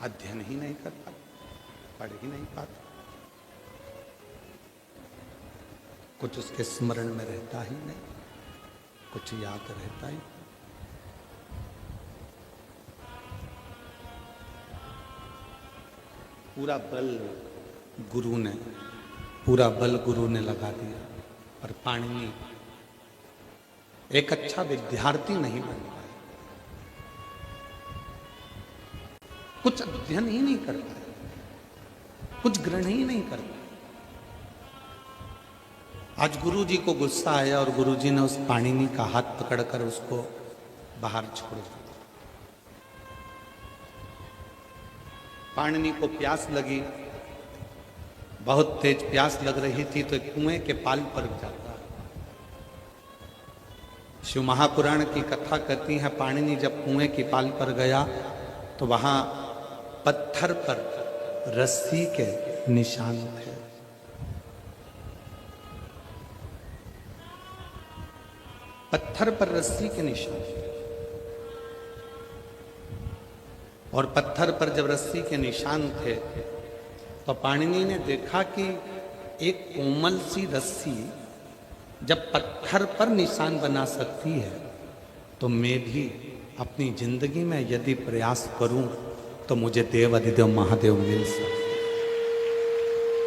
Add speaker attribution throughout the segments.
Speaker 1: अध्ययन ही नहीं कर पाते, पढ़ ही नहीं पाते, कुछ उसके स्मरण में रहता ही नहीं, कुछ याद रहता ही। पूरा बल गुरु ने लगा दिया, पर पाणिनि एक अच्छा विद्यार्थी नहीं बन पाया, कुछ अध्ययन ही नहीं कर पाया, कुछ ग्रहण ही नहीं कर पाया। आज गुरु जी को गुस्सा आया और गुरु जी ने उस पाणिनि का हाथ पकड़कर उसको बाहर छोड़ दिया। पाणिनि को प्यास लगी, बहुत तेज प्यास लग रही थी, तो एक कुएं के पाल पर जाता। शिव महापुराण की कथा कहती है, पाणिनि जब कुएं की पाल पर गया तो वहां पत्थर पर रस्सी के निशान थे। पत्थर पर रस्सी के निशान, और पत्थर पर जब रस्सी के निशान थे तो पाणिनि ने देखा कि एक कोमल सी रस्सी जब पत्थर पर निशान बना सकती है, तो मैं भी अपनी जिंदगी में यदि प्रयास करूं तो मुझे देव अधिदेव महादेव मिल सकते,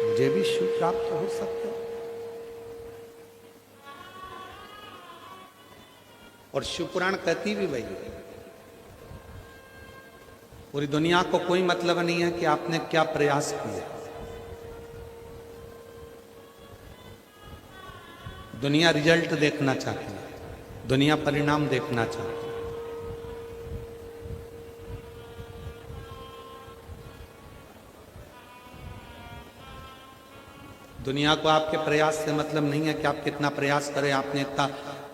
Speaker 1: मुझे भी शिव प्राप्त हो सकते। और शिव पुराण कहती भी वही है, पूरी दुनिया को कोई मतलब नहीं है कि आपने क्या प्रयास किया। दुनिया रिजल्ट देखना चाहती है, दुनिया परिणाम देखना चाहती है। दुनिया को आपके प्रयास से मतलब नहीं है कि आप कितना प्रयास करें, आपने इतना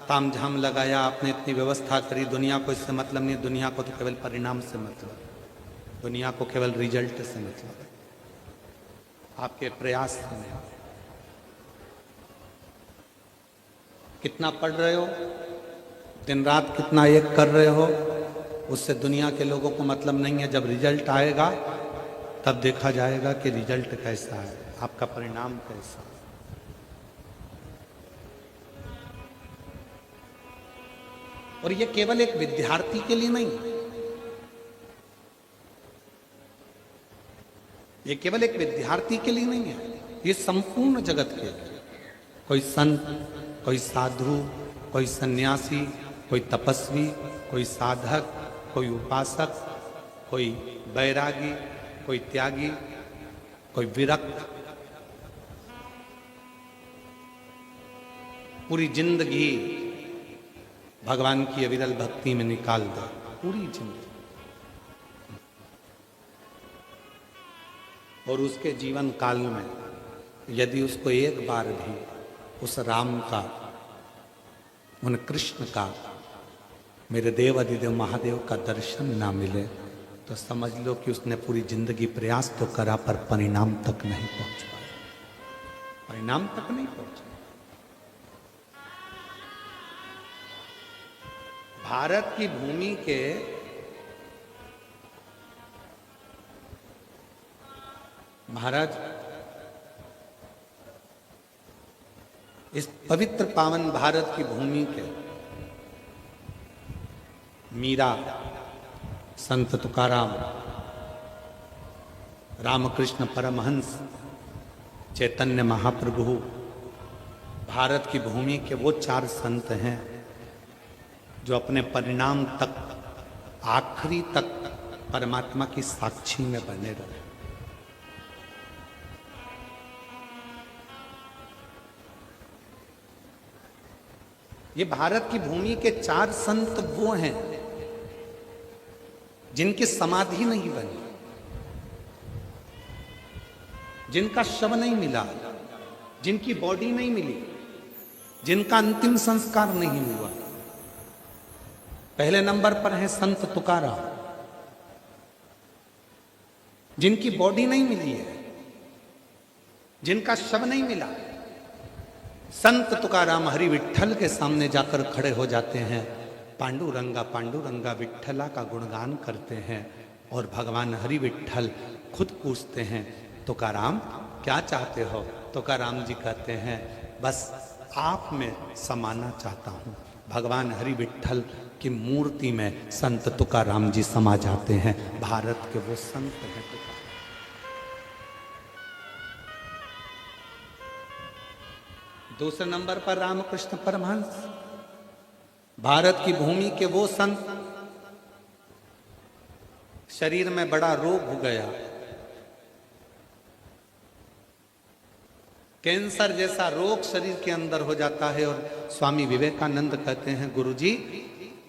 Speaker 1: तामझाम लगाया, आपने इतनी व्यवस्था करी, दुनिया को इससे मतलब नहीं। दुनिया को तो केवल परिणाम से मतलब, दुनिया को केवल रिजल्ट से मतलब, आपके प्रयास से नहीं। कितना पढ़ रहे हो, दिन रात कितना एक कर रहे हो, उससे दुनिया के लोगों को मतलब नहीं है। जब रिजल्ट आएगा तब देखा जाएगा कि रिजल्ट कैसा है, आपका परिणाम कैसा है। और ये केवल एक विद्यार्थी के लिए नहीं, ये केवल एक विद्यार्थी के लिए नहीं है, ये संपूर्ण जगत के लिए। कोई संत, कोई साधु, कोई सन्यासी, कोई तपस्वी, कोई साधक, कोई उपासक, कोई बैरागी, कोई त्यागी, कोई विरक्त, पूरी जिंदगी भगवान की अविरल भक्ति में निकाल दो, पूरी जिंदगी, और उसके जीवन काल में यदि उसको एक बार भी उस राम का, उन कृष्ण का, मेरे देव अधिदेव महादेव का दर्शन ना मिले, तो समझ लो कि उसने पूरी जिंदगी प्रयास तो करा पर परिणाम तक नहीं पहुंच पाया, परिणाम तक नहीं पहुंचा। भारत की भूमि के महाराज, इस पवित्र पावन भारत की भूमि के मीरा, संत तुकाराम, रामकृष्ण परमहंस, चैतन्य महाप्रभु, भारत की भूमि के वो 4 संत हैं जो अपने परिणाम तक, आखिरी तक परमात्मा की साक्षी में बने रहे। ये भारत की भूमि के 4 संत वो हैं जिनकी समाधि नहीं बनी, जिनका शव नहीं मिला, जिनकी बॉडी नहीं मिली, जिनका अंतिम संस्कार नहीं हुआ। पहले नंबर पर है संत तुकाराम, जिनकी बॉडी नहीं मिली है, जिनका शव नहीं मिला। संत तुकाराम हरि विठ्ठल के सामने जाकर खड़े हो जाते हैं, पांडुरंगा पांडुरंगा विठ्ठला का गुणगान करते हैं। और भगवान हरि विट्ठल खुद पूछते हैं तुकाराम क्या चाहते हो? तुकाराम जी कहते हैं बस आप में समाना चाहता हूँ। भगवान हरि विट्ठल की मूर्ति में संत तुकाराम जी समा जाते हैं। भारत के वो संत हैं तुकाराम। दूसरे नंबर पर रामकृष्ण परमहंस, भारत की भूमि के वो संत, शरीर में बड़ा रोग हो गया, कैंसर जैसा रोग शरीर के अंदर हो जाता है और स्वामी विवेकानंद कहते हैं गुरुजी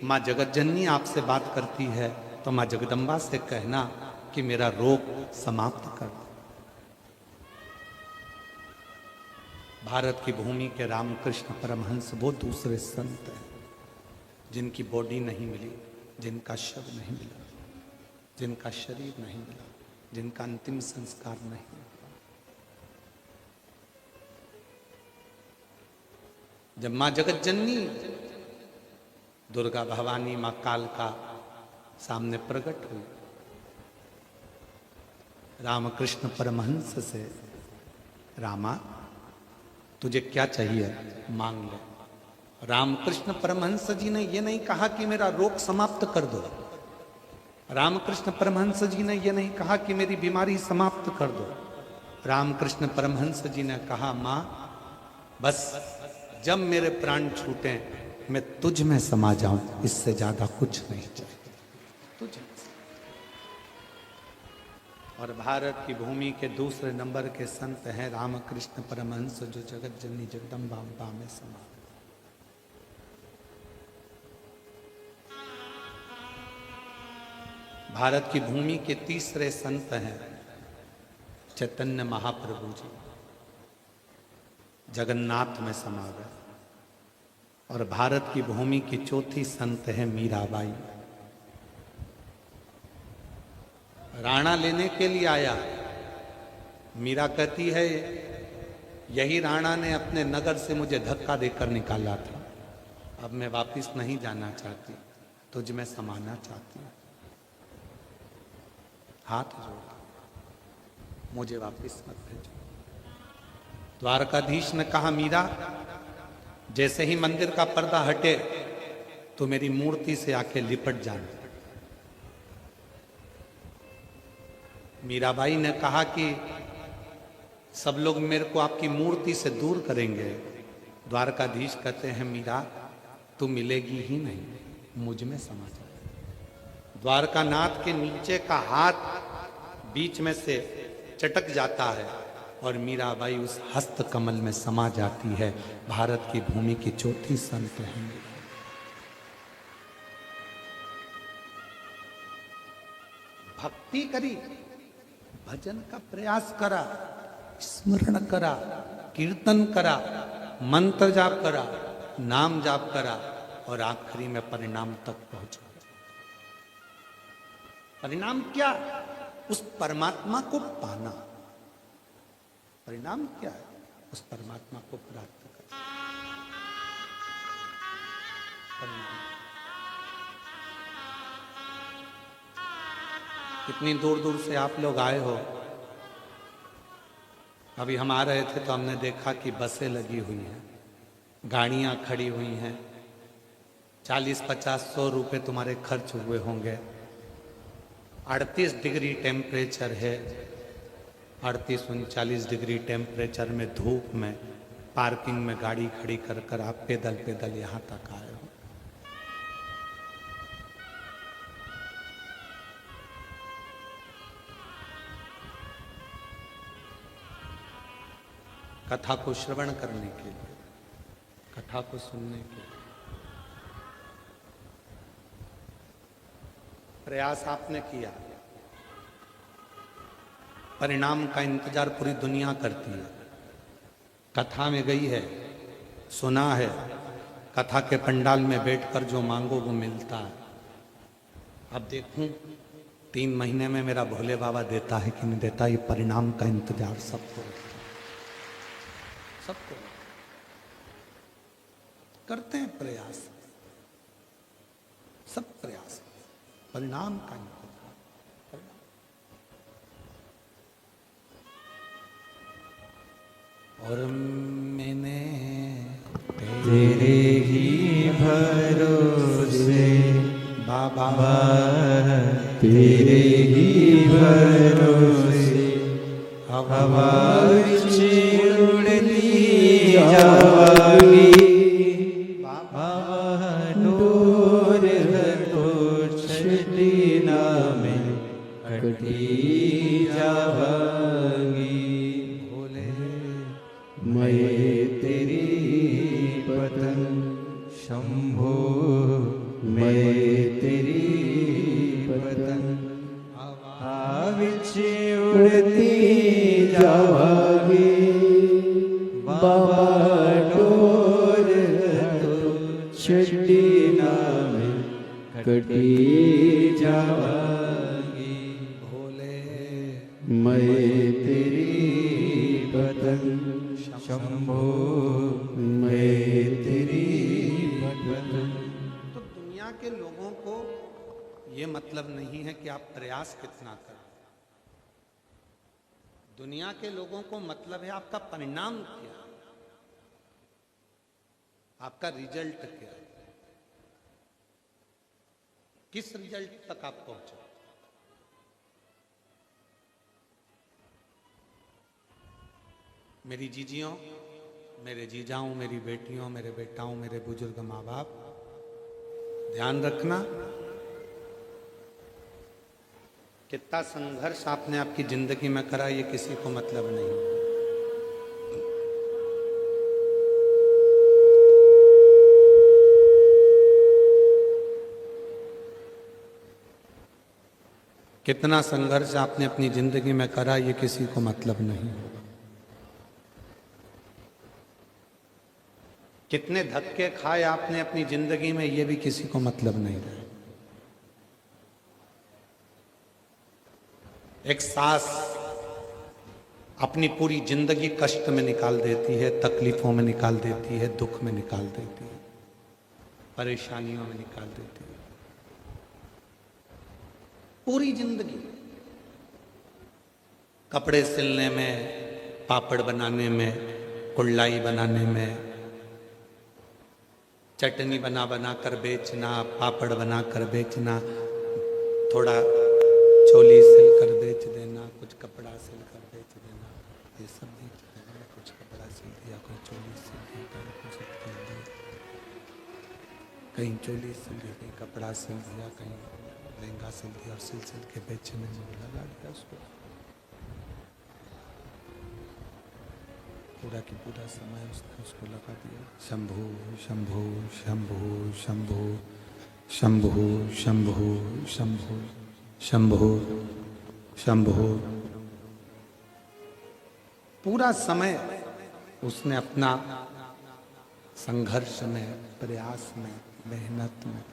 Speaker 1: माँ जगत जननी आपसे बात करती है तो माँ जगदम्बा से कहना कि मेरा रोग समाप्त कर दो। भारत की भूमि के रामकृष्ण परमहंस वो दूसरे संत हैं जिनकी बॉडी नहीं मिली, जिनका शव नहीं मिला, जिनका शरीर नहीं मिला, जिनका अंतिम संस्कार नहीं मिला। जब मां जगत जननी दुर्गा भवानी मां कालका सामने प्रकट हुई, रामकृष्ण परमहंस से रामा तुझे क्या चाहिए मांग ले। रामकृष्ण परमहंस जी ने यह नहीं कहा कि मेरा रोग समाप्त कर दो, रामकृष्ण परमहंस जी ने यह नहीं कहा कि मेरी बीमारी समाप्त कर दो। रामकृष्ण परमहंस जी ने कहा मां बस जब मेरे प्राण छूटे मैं तुझ में समा जाऊं, इससे ज्यादा कुछ नहीं चाहिए तुझ। और भारत की भूमि के दूसरे नंबर के संत हैं रामकृष्ण परमहंस जो जगत जननी जगदम्बा अम्बा में समा। भारत की भूमि के तीसरे संत हैं चैतन्य महाप्रभु जी, जगन्नाथ में समा गए। और भारत की भूमि की चौथी संत है मीराबाई। राणा लेने के लिए आया, मीरा कहती है यही राणा ने अपने नगर से मुझे धक्का देकर निकाला था, अब मैं वापस नहीं जाना चाहती, तुझ में समाना चाहती हूँ, हाथ जोड़ मुझे वापस मत भेजो। द्वारकाधीश ने कहा मीरा जैसे ही मंदिर का पर्दा हटे तो मेरी मूर्ति से आके लिपट जाना। मीराबाई ने कहा कि सब लोग मेरे को आपकी मूर्ति से दूर करेंगे। द्वारकाधीश कहते हैं मीरा तू मिलेगी ही नहीं, मुझ में समा जा। द्वारकानाथ के नीचे का हाथ बीच में से चटक जाता है और मीराबाई उस हस्त कमल में समा जाती है। भारत की भूमि की चौथी संत हैं। भक्ति करी, भजन का प्रयास करा, स्मरण करा, कीर्तन करा, मंत्र जाप करा, नाम जाप करा और आखिरी में परिणाम तक पहुंचा। परिणाम क्या? उस परमात्मा को पाना। परिणाम क्या है? उस परमात्मा को प्राप्त करना। परिणाम कितनी दूर दूर से आप लोग आए हो। अभी हम आ रहे थे तो हमने देखा कि बसें लगी हुई हैं, गाड़ियां खड़ी हुई हैं, 40-50-100 रुपए तुम्हारे खर्च हुए होंगे। 38 डिग्री टेम्परेचर है, 38-39 डिग्री टेम्परेचर में धूप में पार्किंग में गाड़ी खड़ी कर कर आप पैदल पैदल यहाँ तक आए हो। कथा को श्रवण करने के लिए, कथा को सुनने के लिए प्रयास आपने किया। परिणाम का इंतजार पूरी दुनिया करती है। कथा में गई है, सुना है, कथा के पंडाल में बैठकर जो मांगो वो मिलता है। अब देखूं 3 महीने में मेरा भोले बाबा देता है कि नहीं देता, ये परिणाम का इंतजार सबको सबको करते हैं प्रयास, सब प्रयास, परिणाम का इंतजार। और मैंने
Speaker 2: तेरे ही भरोसे
Speaker 1: बाबा
Speaker 2: तेरे ही भरोसे हवा विच उड़ती जावांगी बाबा डोर तो छड़ी ना मैं कटी जावांगी
Speaker 1: भोले
Speaker 2: मैं तेरी पतंग शंभो मैं तेरी पतंग हवा विच उड़ती जावांगी बाबा डोर तो छड़ी ना मैं कटी जावांगी
Speaker 1: भोले
Speaker 2: मैं तेरी पतंग शंभो मैं तेरी पतंग।
Speaker 1: तो दुनिया के लोगों को ये मतलब नहीं है कि आप प्रयास कितना करें। दुनिया के लोगों को मतलब है आपका परिणाम क्या, आपका रिजल्ट क्या, किस रिजल्ट तक आप पहुंचे। मेरी जीजियों, मेरे जीजाओं, मेरी बेटियों, मेरे बेटाओं, मेरे बुजुर्ग माँ बाप, ध्यान रखना कितना संघर्ष आपने आपकी जिंदगी में करा ये किसी को मतलब नहीं। कितना संघर्ष आपने अपनी जिंदगी में करा ये किसी को मतलब नहीं। कितने धक्के खाए आपने अपनी जिंदगी में ये भी किसी को मतलब नहीं रहा। एक सास अपनी पूरी जिंदगी कष्ट में निकाल देती है, तकलीफों में निकाल देती है, दुख में निकाल देती है, परेशानियों में निकाल देती है पूरी जिंदगी। कपड़े सिलने में, पापड़ बनाने में, कुल्लाई बनाने में, चटनी बना बना कर बेचना, पापड़ बना कर बेचना, थोड़ा चोली सिल कर बेच देना, कुछ कपड़ा सिल कर बेच देना, ये सब बेच देना। कुछ कपड़ा सिल दिया, कोई चोली सिल दी, कहीं कुछ सिल दिया, कहीं चोली सिल दी, कहीं कपड़ा सिल दिया, कहीं लहंगा सिल दिया और सिल सिल के बेचने में लगा दिया उसको। पूरा की पूरा समय उसने उसको लगा दिया। शंभु शंभु शंभु शंभु शंभु शंभु शंभु शंभु शंभु। पूरा समय उसने अपना संघर्ष में, प्रयास में, मेहनत में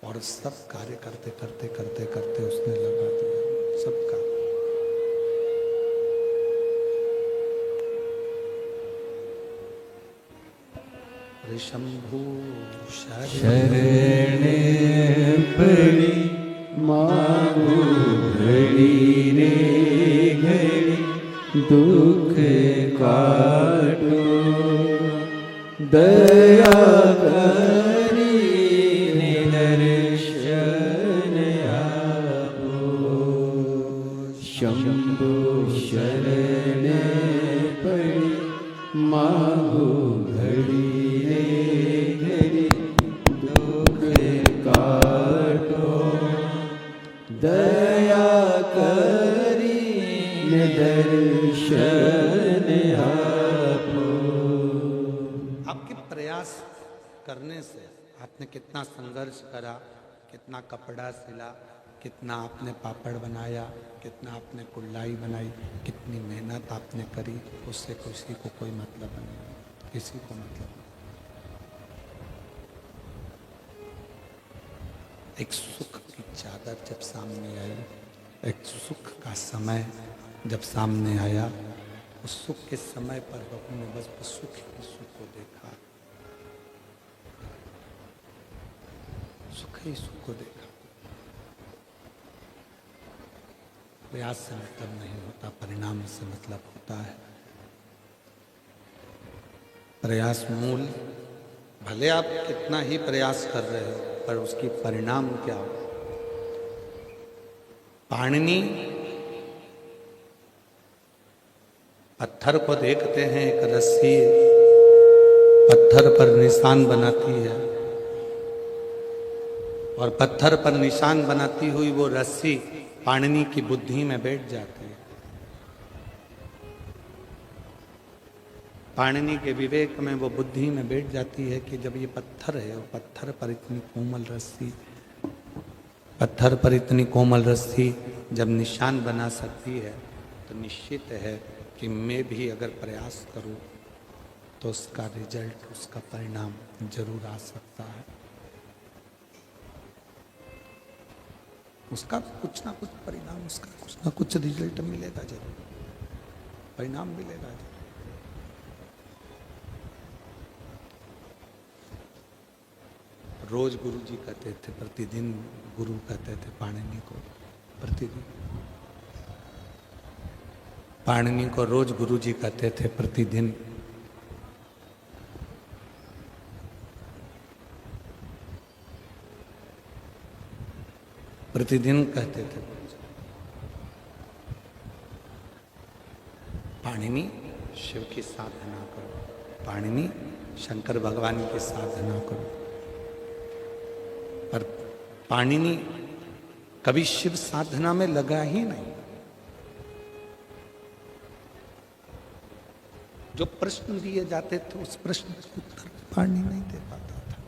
Speaker 1: और सब कार्य करते करते करते करते उसने लगा दिया सबका। शंभु
Speaker 2: शरण पड़ी मांगू घड़ी रे घड़ी दुख काटो दया करी निदर्शन आपो शंभु शरण पड़ी मांगू घड़ी दया करी दर्शन आपो।
Speaker 1: आपके प्रयास करने से आपने कितना संघर्ष करा, कितना कपड़ा सिला, कितना आपने पापड़ बनाया, कितना आपने कुल्लाई बनाई, कितनी मेहनत आपने करी, उससे किसी को कोई मतलब नहीं, किसी को मतलब नहीं। एक सुख की चादर जब सामने आई, एक सुख का समय जब सामने आया, उस सुख के समय पर बहू ने बस सुख ही सुख को देखा, सुख ही सुख को देखा। प्रयास से मतलब नहीं होता, परिणाम से मतलब होता है। प्रयास मूल, भले आप कितना ही प्रयास कर रहे हो पर उसकी परिणाम क्या हो। पाणिनि पत्थर को देखते हैं, एक रस्सी पत्थर पर निशान बनाती है और पत्थर पर निशान बनाती हुई वो रस्सी पाणिनि की बुद्धि में बैठ जाती है। पाणिनि के विवेक में वो बुद्धि में बैठ जाती है कि जब ये पत्थर है और पत्थर पर इतनी कोमल रस्सी, पत्थर पर इतनी कोमल रस्सी जब निशान बना सकती है तो निश्चित है कि मैं भी अगर प्रयास करूं तो उसका रिजल्ट, उसका परिणाम जरूर आ सकता है। उसका कुछ ना कुछ परिणाम, उसका कुछ ना कुछ रिजल्ट मिलेगा जरूर, परिणाम मिलेगा जरूर। रोज गुरु जी कहते थे, प्रतिदिन गुरु कहते थे पाणिनि को, प्रतिदिन पाणिनि को रोज गुरु जी कहते थे प्रतिदिन। प्रतिदिन कहते थे पाणिनि शिव की साधना करो, पाणिनि शंकर भगवान की साधना करो। पर पाणिनि कभी शिव साधना में लगा ही नहीं। जो प्रश्न दिए जाते थे उस प्रश्न का उत्तर पाणिनि नहीं दे पाता था।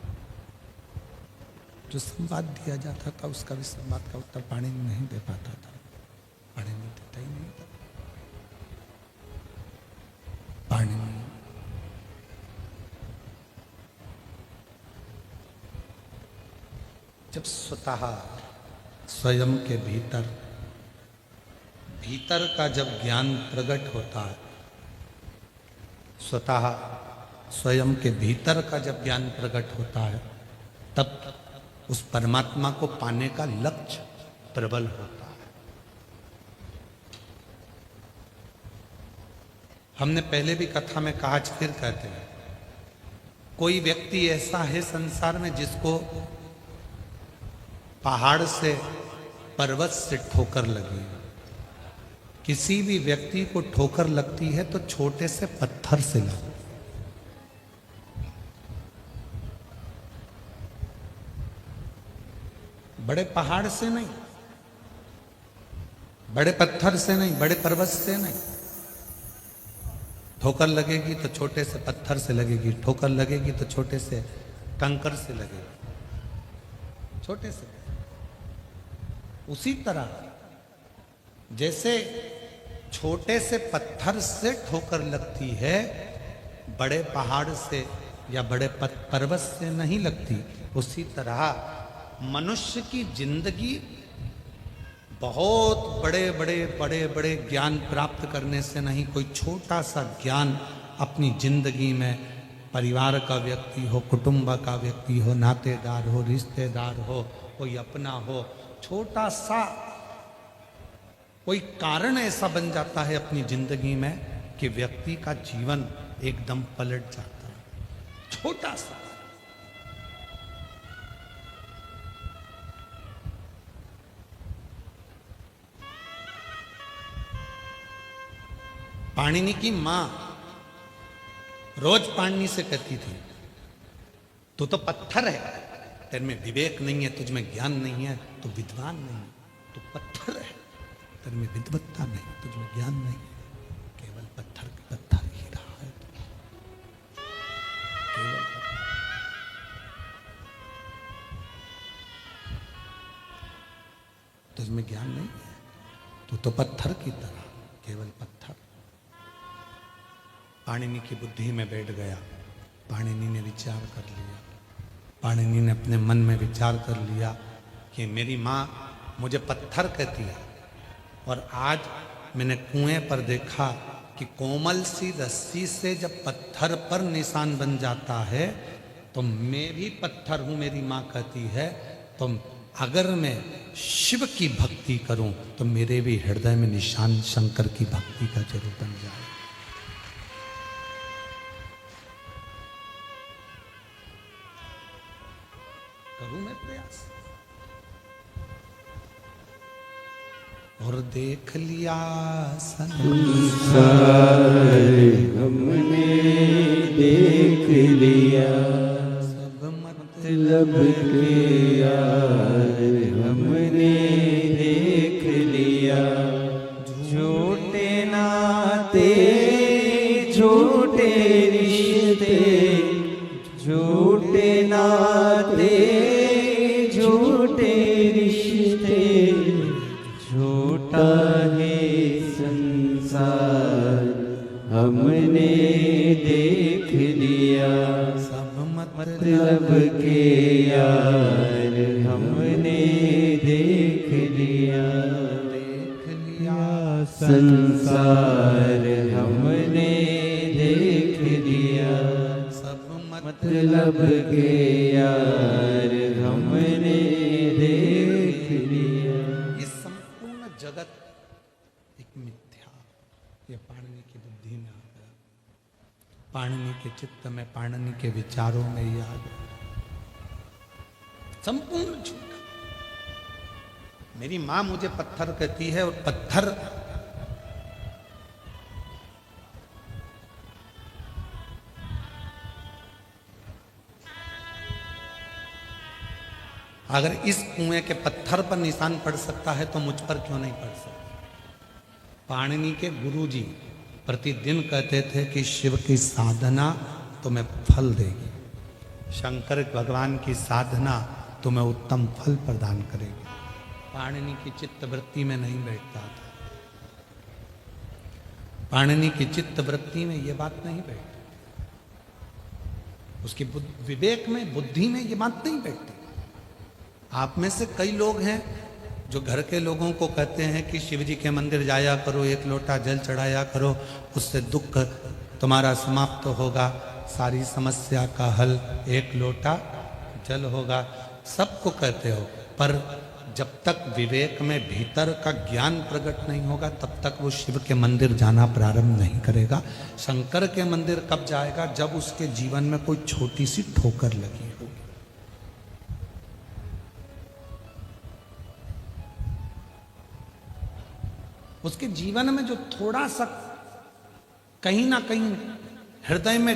Speaker 1: जो संवाद दिया जाता था उसका भी संवाद का उत्तर पाणिनि नहीं दे पाता था। पाणिनि देता ही नहीं था। पाणिनि जब स्वतः स्वयं के भीतर का जब ज्ञान प्रकट होता है, स्वतः स्वयं के भीतर का जब ज्ञान प्रकट होता है, तब उस परमात्मा को पाने का लक्ष्य प्रबल होता है। हमने पहले भी कथा में कहा, आज फिर कहते हैं, कोई व्यक्ति ऐसा है संसार में जिसको पहाड़ से, पर्वत से ठोकर लगी। किसी भी व्यक्ति को ठोकर लगती है तो छोटे से पत्थर से लगती, बड़े पहाड़ से नहीं, बड़े पत्थर से नहीं, बड़े पर्वत से नहीं। ठोकर लगेगी तो छोटे से पत्थर से लगेगी, ठोकर लगेगी तो छोटे से कंकर से लगेगी, छोटे से। उसी तरह जैसे छोटे से पत्थर से ठोकर लगती है, बड़े पहाड़ से या बड़े पर्वत से नहीं लगती, उसी तरह मनुष्य की जिंदगी बहुत बड़े ज्ञान प्राप्त करने से नहीं, कोई छोटा सा ज्ञान अपनी जिंदगी में, परिवार का व्यक्ति हो, कुटुंब का व्यक्ति हो, नातेदार हो, रिश्तेदार हो, कोई अपना हो, छोटा सा कोई कारण ऐसा बन जाता है अपनी जिंदगी में कि व्यक्ति का जीवन एकदम पलट जाता है। छोटा सा पाणिनि की मां रोज पाणिनि से कहती थी, तू तो पत्थर है, तेरे में विवेक नहीं है, तुझ में ज्ञान नहीं है, तू विद्वान नहीं, तू पत्थर है, तेरे में विद्वत्ता नहीं, तुझ में ज्ञान नहीं, केवल पत्थर ही रहा है, केवल तुझ में ज्ञान नहीं है, तू तो पत्थर की तरह, केवल पत्थर। पाणिनि की बुद्धि में बैठ गया। पाणिनि ने विचार कर लिया, पाणिनि ने अपने मन में विचार कर लिया कि मेरी माँ मुझे पत्थर कहती है, और आज मैंने कुएं पर देखा कि कोमल सी रस्सी से जब पत्थर पर निशान बन जाता है तो मैं भी पत्थर हूँ, मेरी माँ कहती है। तो अगर मैं शिव की भक्ति करूं तो मेरे भी हृदय में निशान शंकर की भक्ति का जरूर बन जाए। और देख लिया
Speaker 2: संसार हमने देख लिया,
Speaker 1: सब
Speaker 2: मतलब के यार हमने देख लिया। झूठे नाते झूठे रिश्ते, झूठे नाते झूठे रिश्ते, झूठा है संसार हमने देख लिया।
Speaker 1: सब
Speaker 2: मतलब के यार हमने देख लिया,
Speaker 1: देख लिया
Speaker 2: संसार हमने देख लिया।
Speaker 1: सब
Speaker 2: मतलब के यार हमने देख लिया।
Speaker 1: ये संपूर्ण जगत एक मिथ्या, ये पाणिनि की बुद्धि में आ गया, पाणिनि के चित्त में, पाणिनि के विचारों में ये आ गया। संपूर्ण झूठा। मेरी मां मुझे पत्थर कहती है, और पत्थर अगर इस कुएं के पत्थर पर निशान पड़ सकता है तो मुझ पर क्यों नहीं पड़ सकता। पाणिनि के गुरुजी प्रतिदिन कहते थे कि शिव की साधना तुम्हें फल देगी, शंकर भगवान की साधना तुम्हें उत्तम फल प्रदान करेगी। पाणिनि की चित्त वृत्ति में नहीं बैठता था, पाणिनि की चित्त वृत्ति में ये बात नहीं बैठती, उसकी विवेक में, बुद्धि में ये बात नहीं बैठती। आप में से कई लोग हैं जो घर के लोगों को कहते हैं कि शिव जी के मंदिर जाया करो, एक लोटा जल चढ़ाया करो, उससे दुख तुम्हारा समाप्त होगा, सारी समस्या का हल एक लोटा जल होगा। सबको कहते हो, पर जब तक विवेक में भीतर का ज्ञान प्रकट नहीं होगा तब तक वो शिव के मंदिर जाना प्रारंभ नहीं करेगा। शंकर के मंदिर कब जाएगा? जब उसके जीवन में कोई छोटी सी ठोकर लगी होगी। उसके जीवन में जो थोड़ा सा कहीं ना कहीं हृदय में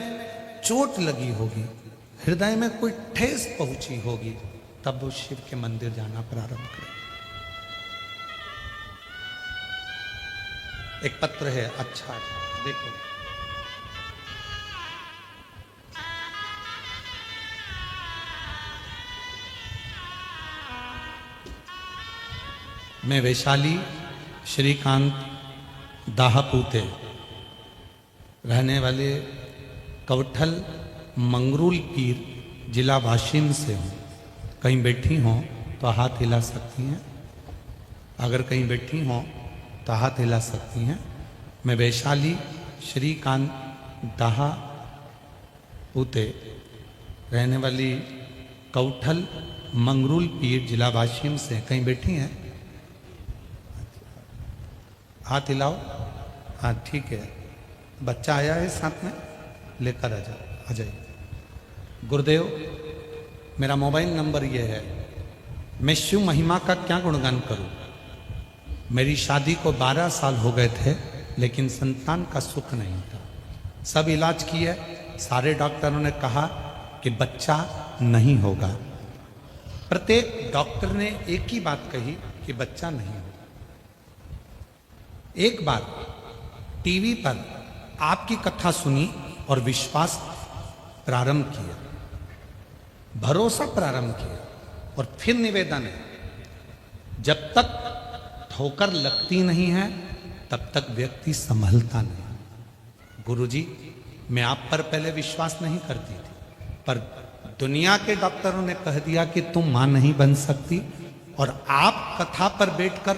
Speaker 1: चोट लगी होगी, हृदय में कोई ठेस पहुंची होगी, तब वो शिव के मंदिर जाना प्रारंभ करेगा। एक पत्र है, अच्छा देखो, मैं वैशाली श्रीकांत दाहापूते रहने वाले कवठल मंगरूल पीर जिला वाशिम से हूँ। कहीं बैठी हों तो हाथ हिला सकती हैं, अगर कहीं बैठी हों तो हाथ हिला सकती हैं। मैं वैशाली श्रीकांत दाहापूते रहने वाली कवठल मंगरूल पीर जिला वाशिम से, कहीं बैठी हैं? हाथ हिलाओ। हाँ ठीक है, बच्चा आया है साथ में, लेकर आ जाइए। गुरुदेव, मेरा मोबाइल नंबर ये है, मैं शिव महिमा का क्या गुणगान करूं? मेरी शादी को 12 साल हो गए थे, लेकिन संतान का सुख नहीं था। सब इलाज किए, सारे डॉक्टरों ने कहा कि बच्चा नहीं होगा। प्रत्येक डॉक्टर ने एक ही बात कही कि बच्चा नहीं होगा। एक बार टीवी पर आपकी कथा सुनी और विश्वास प्रारंभ किया, भरोसा प्रारंभ किया, और फिर निवेदन है, जब तक ठोकर लगती नहीं है तब तक व्यक्ति संभलता नहीं। गुरुजी, मैं आप पर पहले विश्वास नहीं करती थी, पर दुनिया के डॉक्टरों ने कह दिया कि तुम मां नहीं बन सकती, और आप कथा पर बैठकर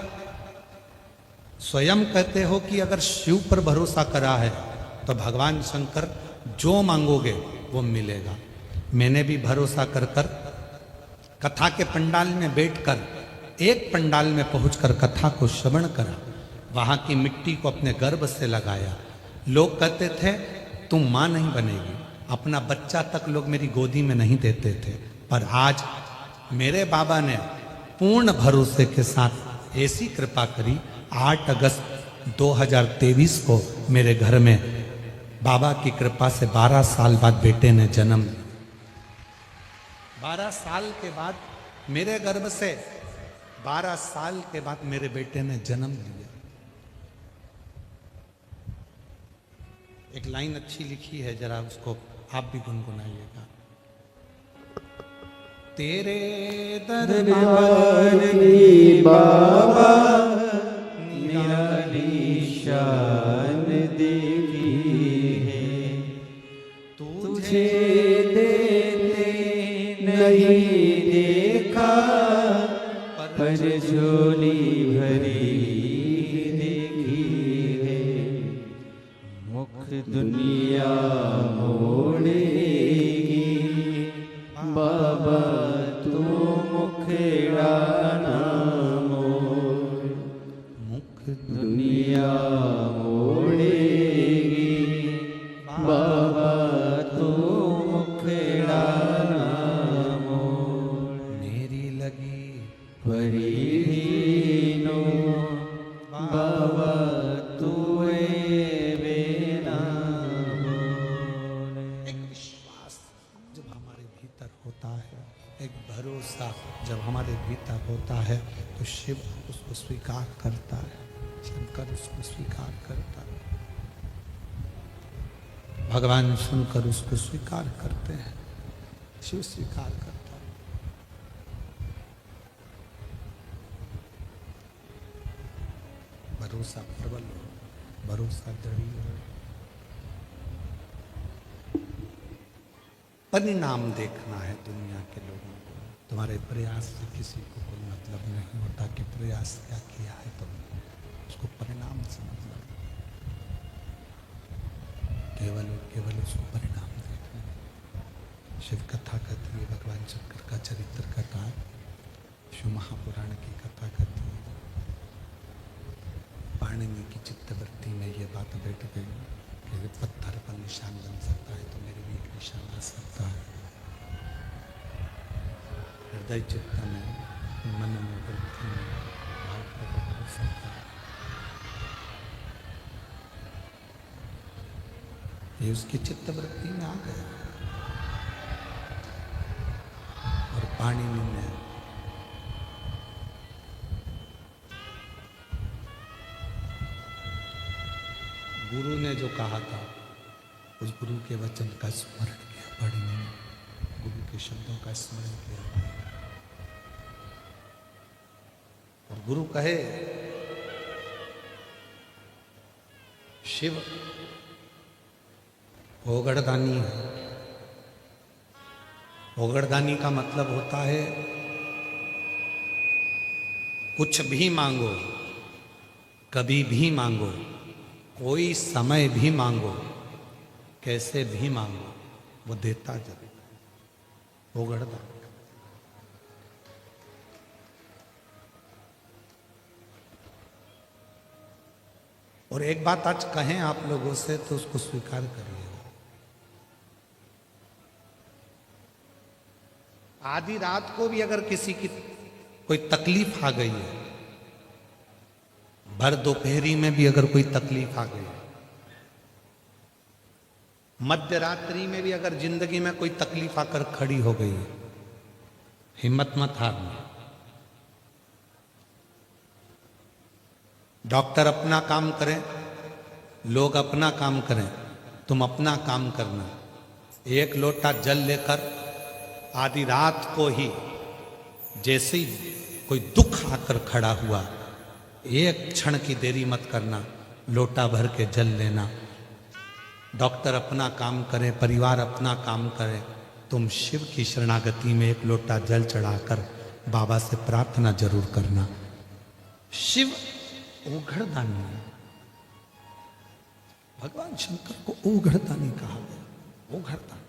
Speaker 1: स्वयं कहते हो कि अगर शिव पर भरोसा करा है तो भगवान शंकर जो मांगोगे वो मिलेगा। मैंने भी भरोसा कर कर कथा के पंडाल में बैठकर एक पंडाल में पहुंचकर कथा को श्रवण करा, वहां की मिट्टी को अपने गर्भ से लगाया। लोग कहते थे तुम मां नहीं बनेगी, अपना बच्चा तक लोग मेरी गोदी में नहीं देते थे, पर आज मेरे बाबा ने पूर्ण भरोसे के साथ ऐसी कृपा करी 8 अगस्त 2023 को मेरे घर में बाबा की कृपा से 12 साल बाद बेटे ने जन्म लिया। 12 साल के बाद मेरे गर्भ से 12 साल के बाद मेरे बेटे ने जन्म लिया। एक लाइन अच्छी लिखी है, जरा उसको आप भी गुनगुनाइएगा। तेरे
Speaker 2: दरबार की बाबा निराली शान देखी है, तुझे देते नहीं देखा, पर झोली भरी देखी है। मुख दुनिया मोड़ेगी बाबा, तू मुखड़ा ना मोड़। मुख दुनिया मोड़ेगी बाबा, तू मुखड़ा ना मोड़।
Speaker 1: मेरी लगी
Speaker 2: परीनो बाबा, तू बेना मोड़।
Speaker 1: एक विश्वास जब हमारे भीतर होता है, एक भरोसा जब हमारे भीतर होता है, तो शिव उसको स्वीकार करता है, शंकर उसको स्वीकार करता है, भगवान सुनकर उसको स्वीकार करते हैं, शिव स्वीकार करता है। भरोसा प्रबल हो, भरोसा दृढ़ हो। परिणाम देखना है दुनिया के लोगों को। तुम्हारे प्रयास से किसी को कोई मतलब नहीं होता कि प्रयास क्या किया है तुमने, उसको परिणाम से मतलब। केवल और केवल उसको परिणाम देखना। शिव कथा कहती है, भगवान शंकर का चरित्र कथा, शिव महापुराण की कथा कहती है। पाणिनि की चित्तवृत्ति में ये बात बैठ गई कि पत्थर पर निशान बन सकता है तो मेरे भी एक निशान आ सकता है। हृदय चित्त में, मन में, बुद्धि में भाव प्रकट हो सकता है। ये उसकी चित्तवृत्ति में आ गया। और पाणिनि ने गुरु ने जो कहा था, उस गुरु के वचन का स्मरण किया पाणिनि ने, गुरु के शब्दों का स्मरण किया। और गुरु कहे, शिव ओगड़दानी है। ओगड़दानी का मतलब होता है कुछ भी मांगो, कभी भी मांगो, कोई समय भी मांगो, कैसे भी मांगो, वो देता जरूर। ओगड़दानी। और एक बात आज कहें आप लोगों से तो उसको स्वीकार करिए। आधी रात को भी अगर किसी की कोई तकलीफ आ गई है, भर दोपहरी में भी अगर कोई तकलीफ आ गई है, मध्य रात्रि में भी अगर जिंदगी में कोई तकलीफ आकर खड़ी हो गई है, हिम्मत मत हारना। डॉक्टर अपना काम करें, लोग अपना काम करें, तुम अपना काम करना। एक लोटा जल लेकर आधी रात को ही जैसे ही कोई दुख आकर खड़ा हुआ, एक क्षण की देरी मत करना, लोटा भर के जल लेना। डॉक्टर अपना काम करे, परिवार अपना काम करे, तुम शिव की शरणागति में एक लोटा जल चढ़ाकर बाबा से प्रार्थना जरूर करना। शिव ओघड़दानी है। भगवान शंकर को ओघड़दानी कहा गया। ओघड़दानी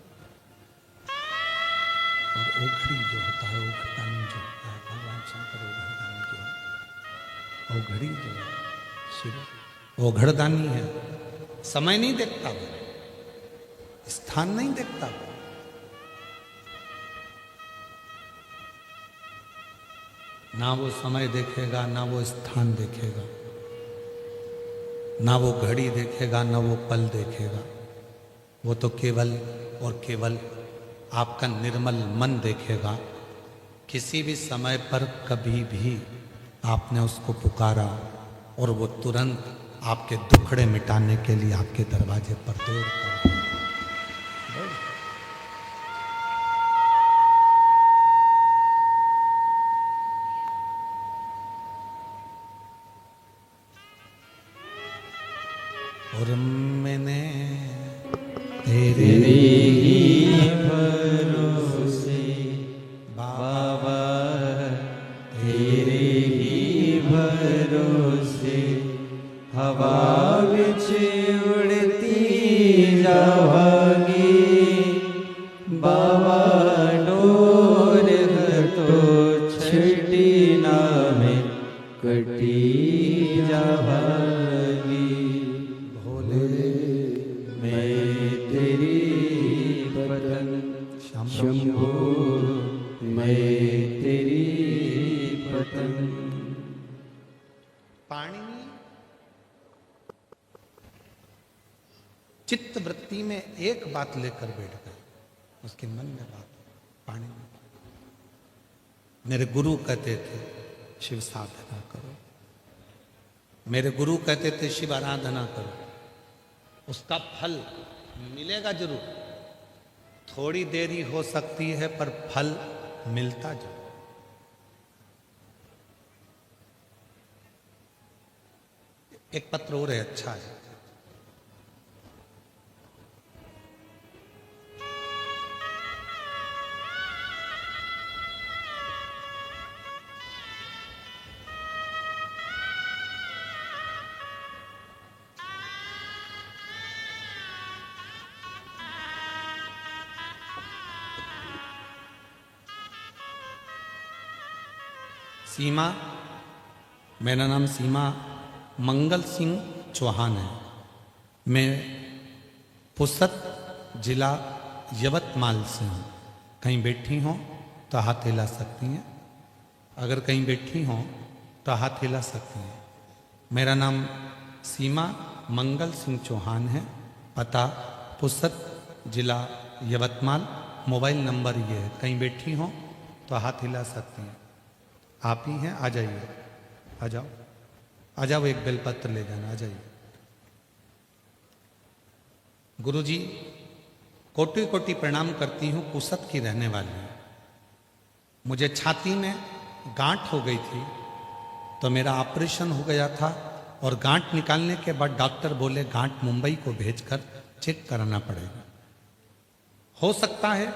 Speaker 1: और ओघड़ी जो होता है, ओघड़दानी जो होता है, भगवान शंकर ओघड़दानी जो है, ओघड़ी जो है शिव ओघड़दानी है। समय नहीं देखता वो, स्थान नहीं देखता वो। ना वो समय देखेगा, ना वो स्थान देखेगा, ना वो घड़ी देखेगा, ना वो पल देखेगा। वो तो केवल और केवल आपका निर्मल मन देखेगा। किसी भी समय पर कभी भी आपने उसको पुकारा और वो तुरंत आपके दुखड़े मिटाने के लिए आपके दरवाजे पर दौड़ कर और मैंने तेरे
Speaker 2: ही भरोसे बाबा, तेरे ही भरोसे हवा विच उड़ती जावांगी बाबा, डोर तो छड़ी ना में कटी जावांगी। भोले मैं तेरी पतंग शंभो, मैं तेरी पतंग।
Speaker 1: पाणिनि चित्त वृत्ति में एक बात लेकर बैठ गए, उसके मन में बात पाणिनि। मेरे गुरु कहते थे शिव साधना करो, मेरे गुरु कहते थे शिव आराधना करो, उसका फल मिलेगा जरूर। थोड़ी देरी हो सकती है पर फल मिलता जरूर। एक पत्र और है, अच्छा है। सीमा, मेरा नाम सीमा मंगल सिंह चौहान है। मैं पुसद जिला यवतमाल से हूँ। कहीं बैठी हों तो हाथ हिला सकती हैं, अगर कहीं बैठी हों तो हाथ हिला सकती हैं। मेरा नाम सीमा मंगल सिंह चौहान है, पता पुसद जिला यवतमाल, मोबाइल नंबर ये है। कहीं बैठी हों तो हाथ हिला सकती हैं। आप ही हैं, आ जाइए, आ जाओ, आ जाओ, एक बेलपत्र ले जाना, आ जाइए। गुरुजी कोटि कोटि प्रणाम करती हूँ, पुसद की रहने वाली हूँ। मुझे छाती में गांठ हो गई थी तो मेरा ऑपरेशन हो गया था, और गांठ निकालने के बाद डॉक्टर बोले गांठ मुंबई को भेजकर चेक कराना पड़ेगा, हो सकता है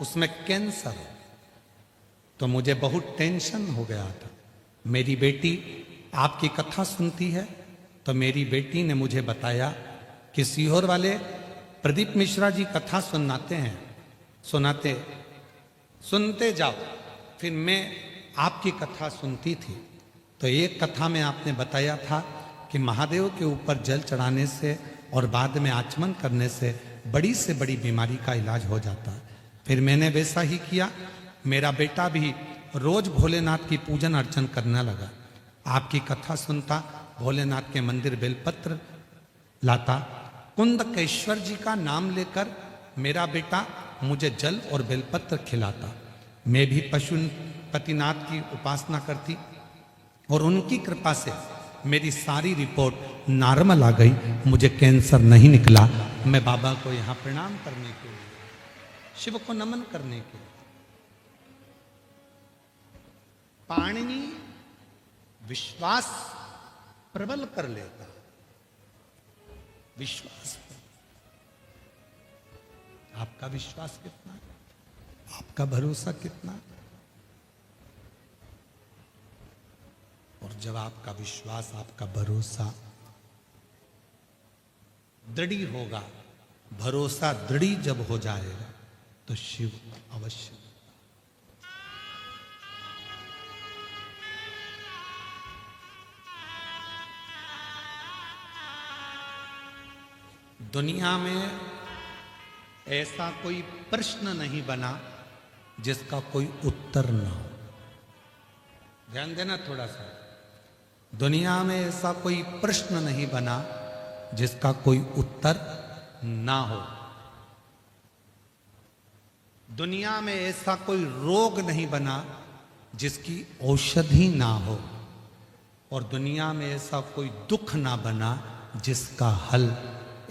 Speaker 1: उसमें कैंसर हो। तो मुझे बहुत टेंशन हो गया था। मेरी बेटी आपकी कथा सुनती है, तो मेरी बेटी ने मुझे बताया कि सीहोर वाले प्रदीप मिश्रा जी कथा सुनाते सुनते जाओ। फिर मैं आपकी कथा सुनती थी, तो एक कथा में आपने बताया था कि महादेव के ऊपर जल चढ़ाने से और बाद में आचमन करने से बड़ी से बड़ी बीमारी का इलाज हो जाता है। फिर मैंने वैसा ही किया। मेरा बेटा भी रोज भोलेनाथ की पूजन अर्चन करने लगा। आपकी कथा सुनता, भोलेनाथ के मंदिर बेलपत्र लाता, कुंदकेश्वर जी का नाम लेकर मेरा बेटा मुझे जल और बेलपत्र खिलाता। मैं भी पशुपतिनाथ की उपासना करती और उनकी कृपा से मेरी सारी रिपोर्ट नॉर्मल आ गई। मुझे कैंसर नहीं निकला। मैं बाबा को यहाँ प्रणाम करने के लिए, शिव को नमन करने के लिए। पाणिनि विश्वास प्रबल कर लेता, विश्वास। आपका विश्वास कितना है? आपका भरोसा कितना है? और जब आपका विश्वास, आपका भरोसा दृढ़ी होगा, भरोसा दृढ़ी जब हो जाएगा तो शिव अवश्य। दुनिया में ऐसा कोई प्रश्न नहीं बना जिसका कोई उत्तर ना हो। ध्यान देना थोड़ा सा। दुनिया में ऐसा कोई प्रश्न नहीं बना जिसका कोई उत्तर ना हो। दुनिया में ऐसा कोई रोग नहीं बना जिसकी औषधि ना हो। और दुनिया में ऐसा कोई दुख ना बना जिसका हल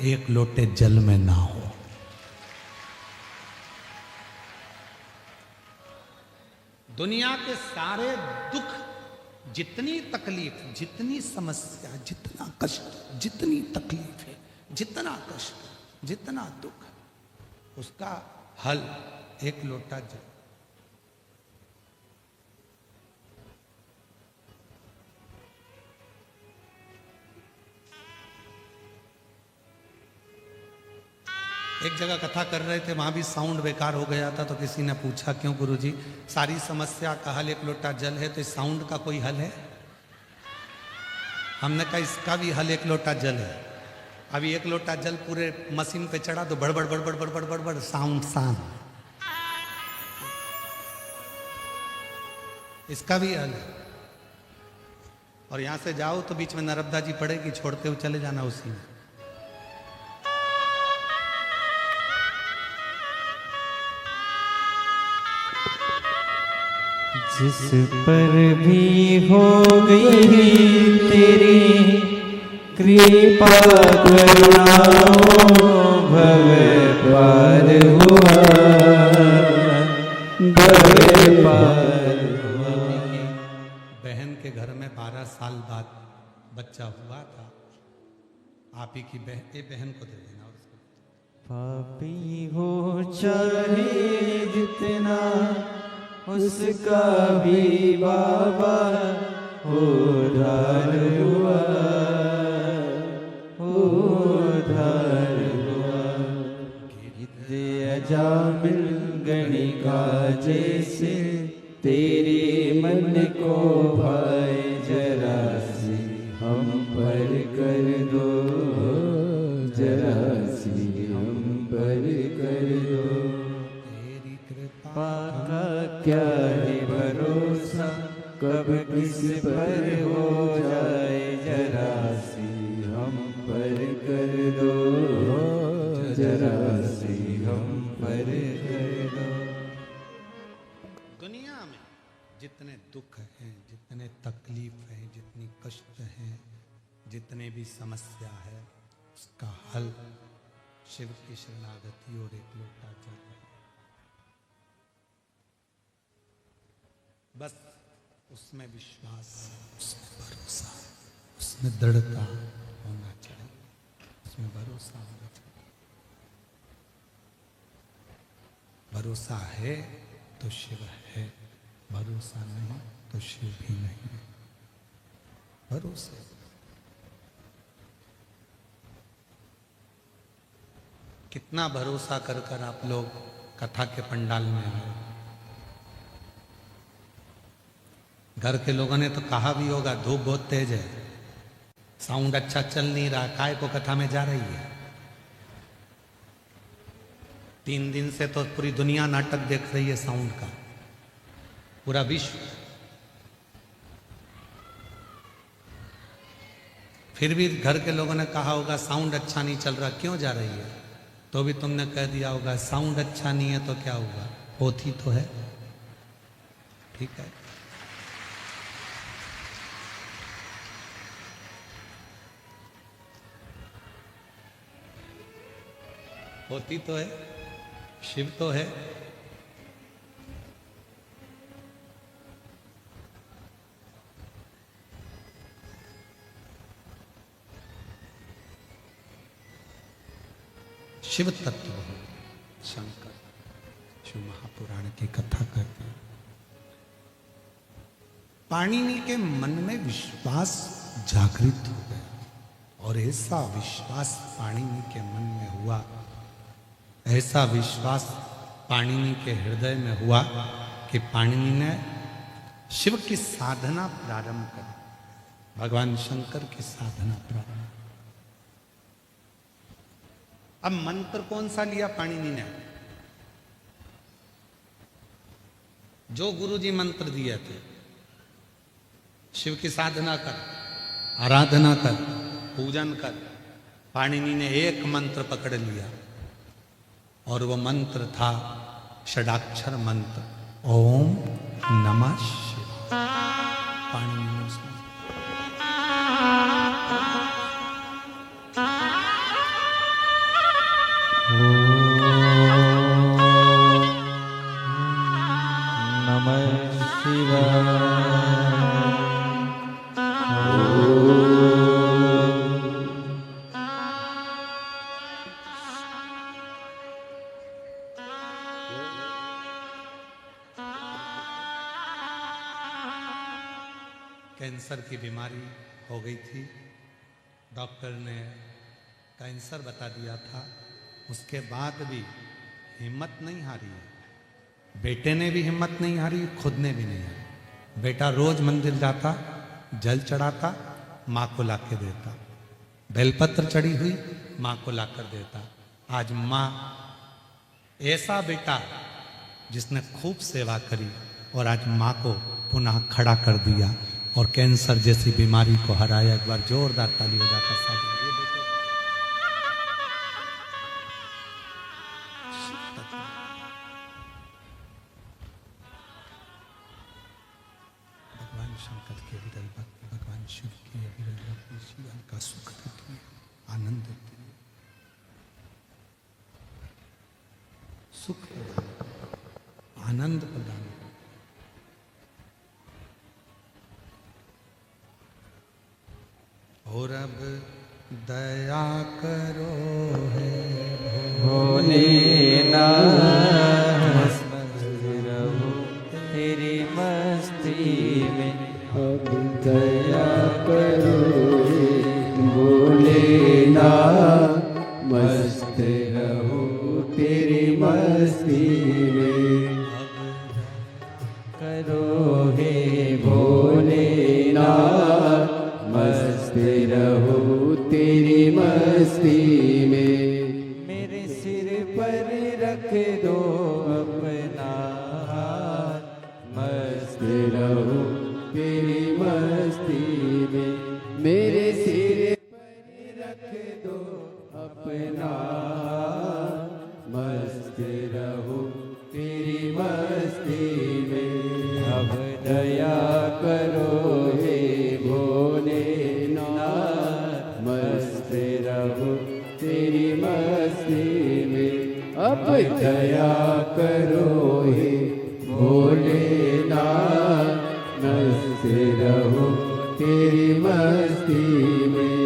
Speaker 1: एक लोटे जल में ना हो। दुनिया के सारे दुख, जितनी तकलीफ, जितनी समस्या, जितना कष्ट, जितनी तकलीफ है, जितना कष्ट, जितना दुख, उसका हल एक लोटा जल। एक जगह कथा कर रहे थे, वहां भी साउंड बेकार हो गया था, तो किसी ने पूछा क्यों गुरुजी, सारी समस्या का हल एक लोटा जल है, तो इस साउंड का कोई हल है? हमने कहा इसका भी हल एक लोटा जल है। अभी एक लोटा जल पूरे मशीन पे चढ़ा तो बड़बड़ बड़बड़ बड़बड़ बड़बड़ साउंड शांत। इसका भी हल है। और यहां से जाओ तो बीच में नर्मदा जी पड़ेगी, छोड़ते हुए चले जाना उसी में।
Speaker 2: जिस पर भी हो गई तेरी कृपा करुणा, भव पार हुआ, भव पार हुआ।
Speaker 1: बहन के घर में 12 साल बाद बच्चा हुआ था। आप ही की बहन, ये बहन को दे देना उसको।
Speaker 2: पापी हो चाहे जितना, उसका भी बाबा उद्धार हुआ, उद्धार हुआ। अजामिल गणिका जैसे तेरे मन को भाए, जरा सी हम पर कर दो, जरा सी हम पर कर दो।
Speaker 1: तेरी कृपा
Speaker 2: पाका क्या है भरोसा, कब किस पर हो जाए, जरा सी हम पर कर दो, जरा सी हम पर कर दो।
Speaker 1: दुनिया में जितने दुख हैं, जितने तकलीफ हैं, जितनी कष्ट हैं, जितने भी समस्या है, उसका हल शिव की शरणागति और एक लोटा जल है। बस उसमें विश्वास, उसमें भरोसा, उसमें दृढ़ता होना चाहिए, उसमें भरोसा होना चाहिए। भरोसा है तो शिव है, भरोसा नहीं तो शिव भी नहीं है। भरोसे कितना भरोसा कर कर आप लोग कथा के पंडाल में आए। घर के लोगों ने तो कहा भी होगा धूप बहुत तेज है, साउंड अच्छा चल नहीं रहा, काय को कथा में जा रही है। 3 दिन से तो पूरी दुनिया नाटक देख रही है साउंड का, पूरा विश्व। फिर भी घर के लोगों ने कहा होगा साउंड अच्छा नहीं चल रहा, क्यों जा रही है? तो भी तुमने कह दिया होगा साउंड अच्छा नहीं है तो क्या हुआ, होती तो है। ठीक है, होती तो है, शिव तो है। शिव तत्व हो शंकर, शिव महापुराण की कथा करते हैं। पाणिनि के मन में विश्वास जागृत हो गया और ऐसा विश्वास पाणिनि के मन में हुआ, ऐसा विश्वास पाणिनि के हृदय में हुआ कि पाणिनि ने शिव की साधना प्रारंभ कर, भगवान शंकर की साधना प्रारंभ। अब मंत्र कौन सा लिया पाणिनि ने? जो गुरु जी मंत्र दिए थे, शिव की साधना कर, आराधना कर, पूजन कर। पाणिनि ने एक मंत्र पकड़ लिया और वो मंत्र था षडाक्षर मंत्र, ओम नमः शिवाय। पाणिनि ने उसमें
Speaker 2: नमः शिवाय।
Speaker 1: कैंसर की बीमारी हो गई थी। डॉक्टर ने कैंसर बता दिया था। उसके बाद भी हिम्मत नहीं हारी है। बेटे ने भी हिम्मत नहीं हारी, खुद ने भी नहीं हारी। बेटा रोज मंदिर जाता, जल चढ़ाता, माँ को ला के देता। बेलपत्र चढ़ी हुई माँ को ला कर देता। आज माँ, ऐसा बेटा जिसने खूब सेवा करी और आज माँ को पुनः खड़ा कर दिया और कैंसर जैसी बीमारी को हराया। एक बार जोरदार ताली बजाकर साथ भगवान शंकर के विरल भक्त, भगवान शिव के विरल भक्त जीवन का सुख देती है, आनंद देती है, सुख प्रदान, आनंद प्रदान। और अब दया करो है
Speaker 2: भोलेनाथ, रहो तेरी मस्ती में। अब दया करो हे भोलेनाथ, मस्त रहो तेरी मस्ती में। करो हे भोलेनाथ, मस्त रहो तेरी मस्ती में। मेरे सिर पर रख दो अपना हाथ, मस्त रहो तेरी मस्ती में। मेरे सिर पर रख दो अपना हाथ, मस्त रहो तेरी मस्ती में। अब दया करो हे भोलेनाथ, मस्त रहो तेरी मस्ती में। अब दया करो हे भोलेनाथ, मस्त रहो तेरी मस्ती में।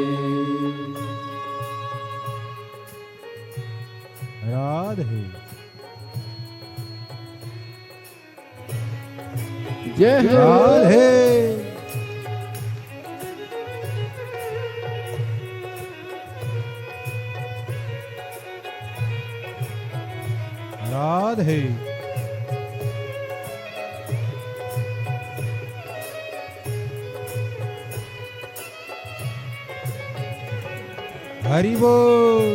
Speaker 3: राधे
Speaker 2: जय हो
Speaker 3: राधे राधे। हरि बोल।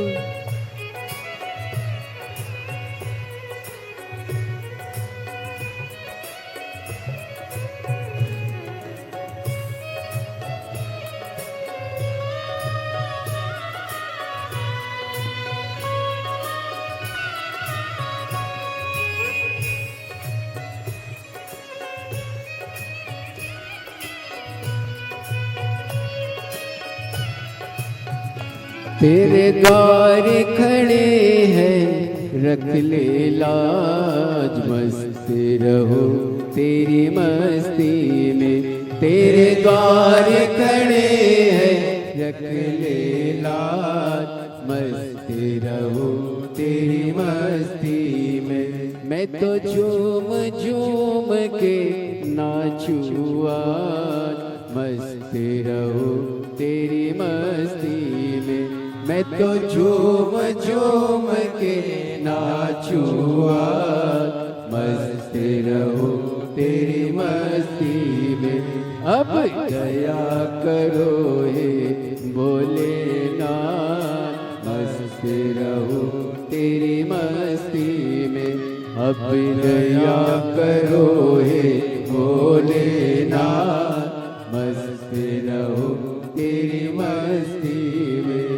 Speaker 2: तेरे द्वार खड़े हैं, रख ले लाज, मस्त रहो तेरी मस्ती में। तेरे द्वार खड़े हैं, रख ले लाज, मस्त रहो तेरी मस्ती में। मैं तो झूम झूम के नाचूं आज, मस्त रहो तेरी मस्ती में। मैं तो झूम झूम के नाचूं आज, मस्त रहो तेरी मस्ती में। अब दया करो हे भोलेनाथ, मस्त रहो तेरी मस्ती में। अब दया करो हे भोलेनाथ, मस्ती में।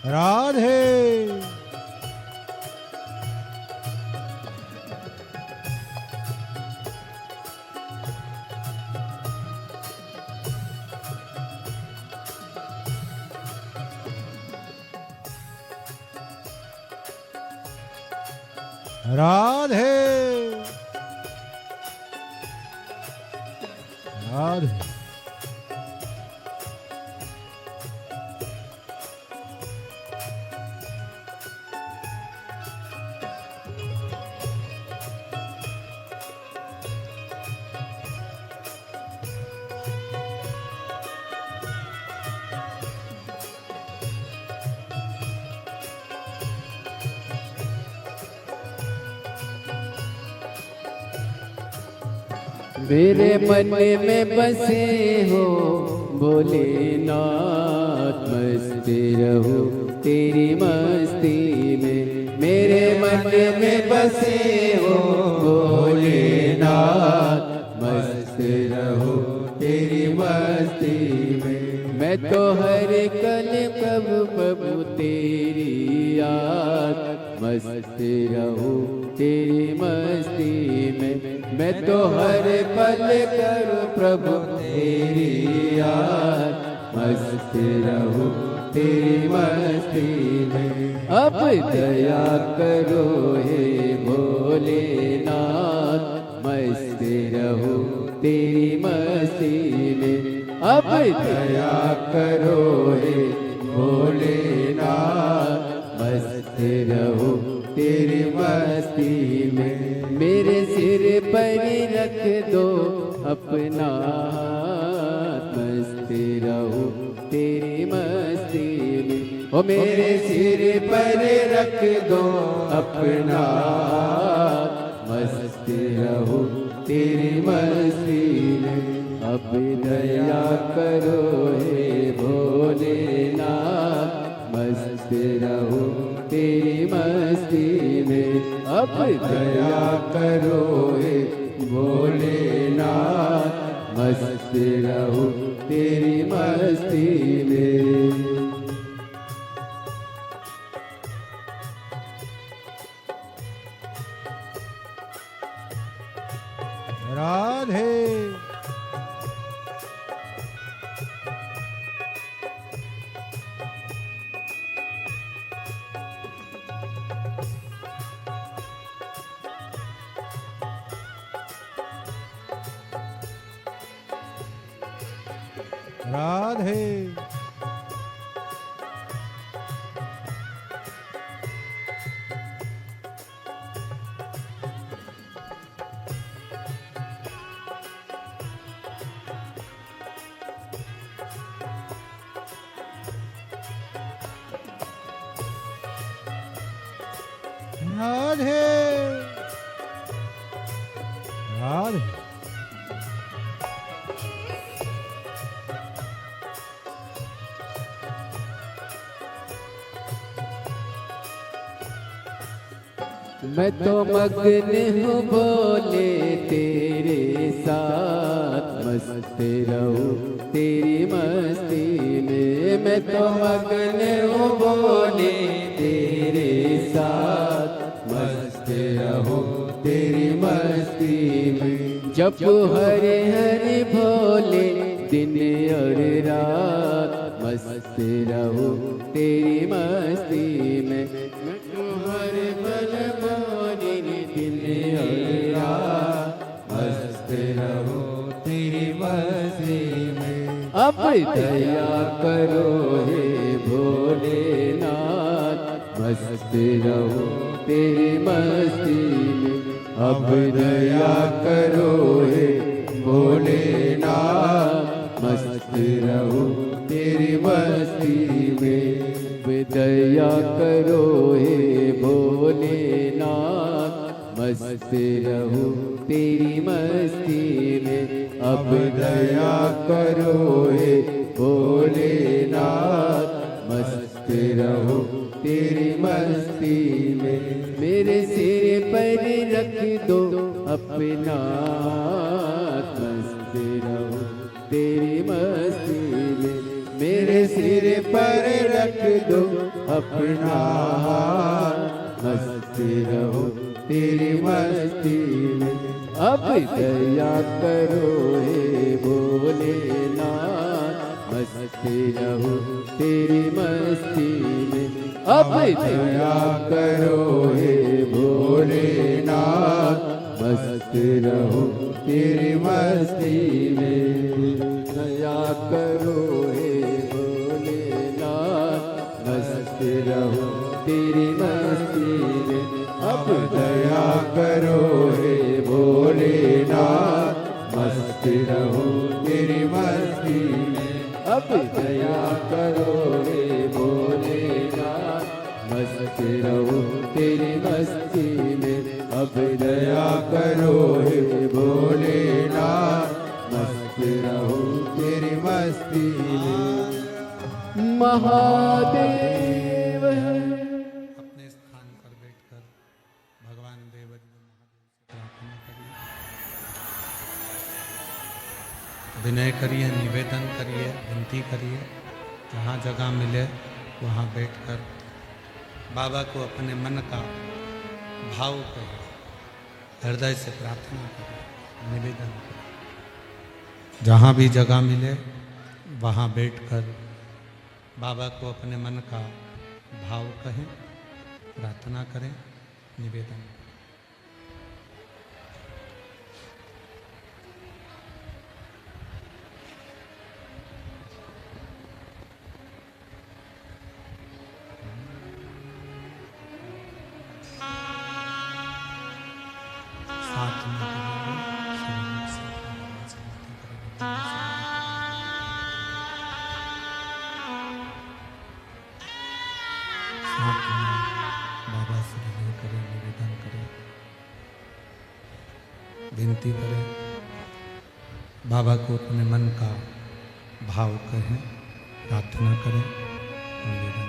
Speaker 3: राधे राधे राधे
Speaker 2: मेरे मन में बसे हो भोलेनाथ, मस्ती रहो तेरी मस्ती में। मेरे मन में बसे हो भोलेनाथ, मस्त रहो तेरी मस्ती में। मैं तो हर कल कब प्रभु तेरी याद, मस्त रहो तेरी मस्ती में। मैं तो हर पल करूं प्रभु तेरी याद, मस्त रहूं तेरी मस्ती में। अब दया करो हे भोलेनाथ, मस्त रहूं तेरी मस्ती में। अब दया करो हे भोलेनाथ, मस्त रहूं तेरी मस्ती में। मेरे सिर पर रख दो अपना हाथ, मस्त रहो तेरी मस्ती में। ओ मेरे सिर पर रख दो अपना हाथ, मस्त रहो तेरी मस्ती में। अब दया करो हे भोलेनाथ, मस्त रहो तेरी मस्ती में। अब दया करो हे भोलेनाथ, मस्त रहो तेरी मस्ती में।
Speaker 3: राधे राधे राधे राधे
Speaker 2: मैं तो मगन हूँ बोले तेरे साथ, मस्त रहूं तेरी मस्ती में। मैं तो मगन हूँ बोले तेरे साथ, मस्त रहूं तेरी मस्ती में। जब हरे हरे भोले दिन और रात, मस्त रहूं तेरी मस्ती में। मैं तो हर पल बोले दिन और रात, मस्त रहूं तेरी मस्ती में। अब दया करो हे भोलेनाथ, मस्त रहूं तेरी मस्ती में। अब दया करो हे भोलेनाथ, मस्त रहूं तेरी मस्ती में। दया करो हे भोलेनाथ, मस्त रहूं तेरी मस्ती में। अब दया करो हे भोलेनाथ, मस्त रहूं तेरी मस्ती में। मेरे सिर पर रख दो अपना हाथ, मस्त रख दो अपना हाथ, मस्त रहो तेरी मस्ती में। अब दया करो हे भोलेनाथ, मस्त रहो तेरी मस्ती में। अब दया करो हे भोलेनाथ, मस्त रहो तेरी मस्ती में। दया करो हे भोलेनाथ, मस्त रहो तेरी मस्ती में। अब दया करो हे भोलेनाथ, मस्त रहो तेरी मस्ती में। अब दया करो हे भोलेनाथ, मस्त रहो तेरी मस्ती में। अब दया करो हे भोलेनाथ, मस्त रहो तेरी मस्ती में। महादेव
Speaker 1: अपने स्थान पर बैठकर भगवान देवदेव महादेव से प्रार्थना करिए, विनय करिए, निवेदन करिए, विनती करिए। जहाँ जगह मिले वहाँ बैठकर बाबा को अपने मन का भाव करिए, हृदय से प्रार्थना करिए, निवेदन करिए। जहाँ भी जगह मिले वहाँ बैठकर बाबा को अपने मन का भाव कहें, प्रार्थना करें, निवेदन करें। साथ में बाबा से विनय करें, निवेदन करें, विनती करें, बाबा को अपने मन का भाव कहें, प्रार्थना करें, निवेदन करें।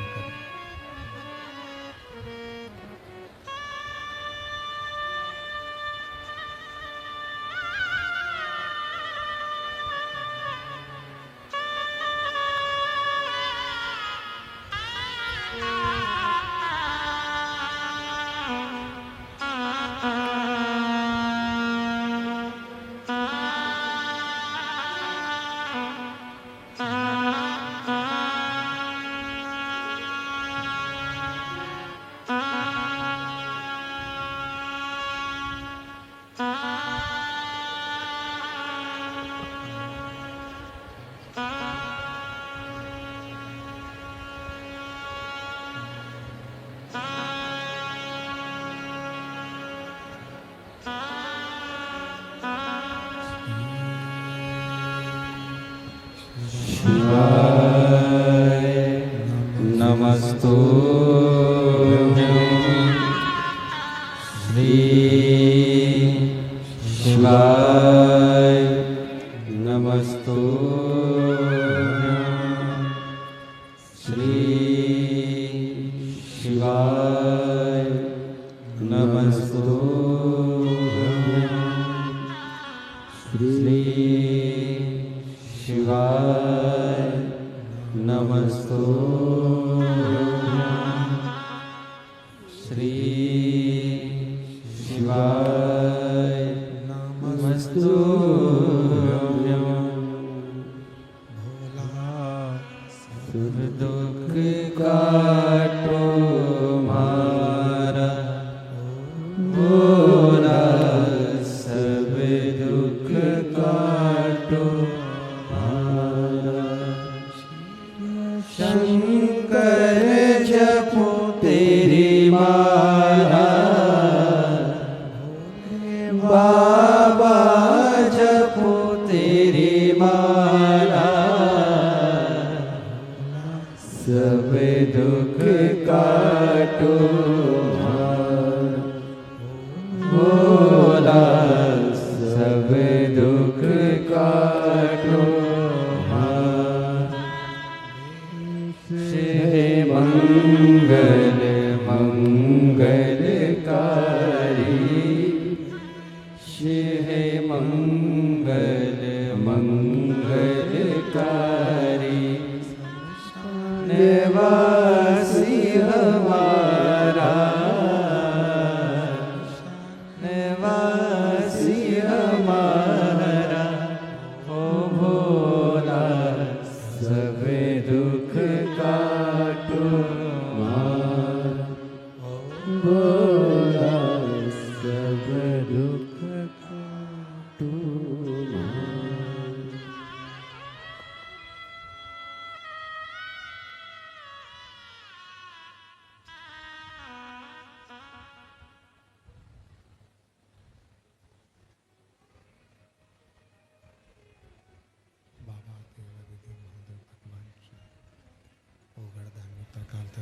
Speaker 2: मंगलकारी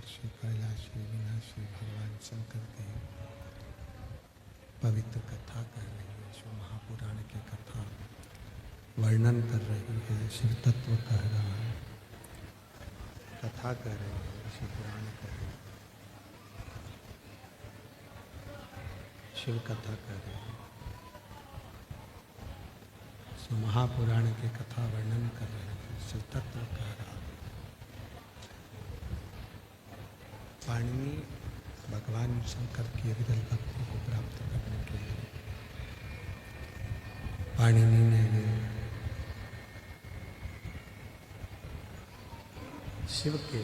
Speaker 1: श्री कैलाशी विनाशी भगवान शंकर की पवित्र कथा कर रही है, शिव महापुराण की कथा वर्णन कर रही है, शिव तत्व कह रहा है, कथा कर रही है, शिव पुराण कर रही है, शिव कथा कर रही है, शिव महापुराण की कथा वर्णन कर रही है, शिव तत्व कह रहा है। पाणिनि भगवान शंकर की अविरल भक्ति को प्राप्त करने के लिए पाणिनि ने ये शिव के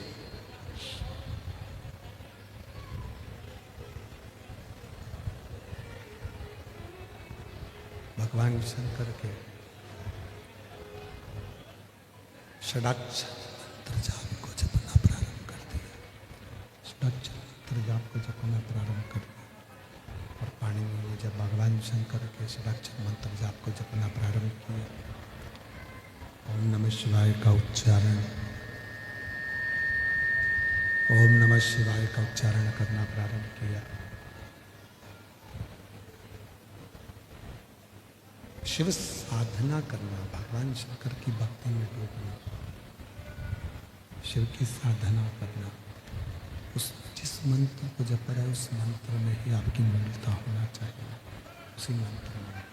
Speaker 1: भगवान शंकर के षडाक्षर जाप को जपना प्रारंभ कर दिया। षडाक्षर जाप को जपना प्रारंभ कर दिया और पाणिनि ने जब भगवान शंकर के षडाक्षर मंत्र जाप को जपना प्रारंभ किया, ओम नमः शिवाय का उच्चारण, ओम नमः शिवाय का उच्चारण करना प्रारंभ किया। शिव साधना करना, भगवान शंकर की भक्ति में डूबना, शिव की साधना करना, उस जिस मंत्र को जप रहा है उस मंत्र में ही आपकी मूलता होना चाहिए, उसी मंत्र में।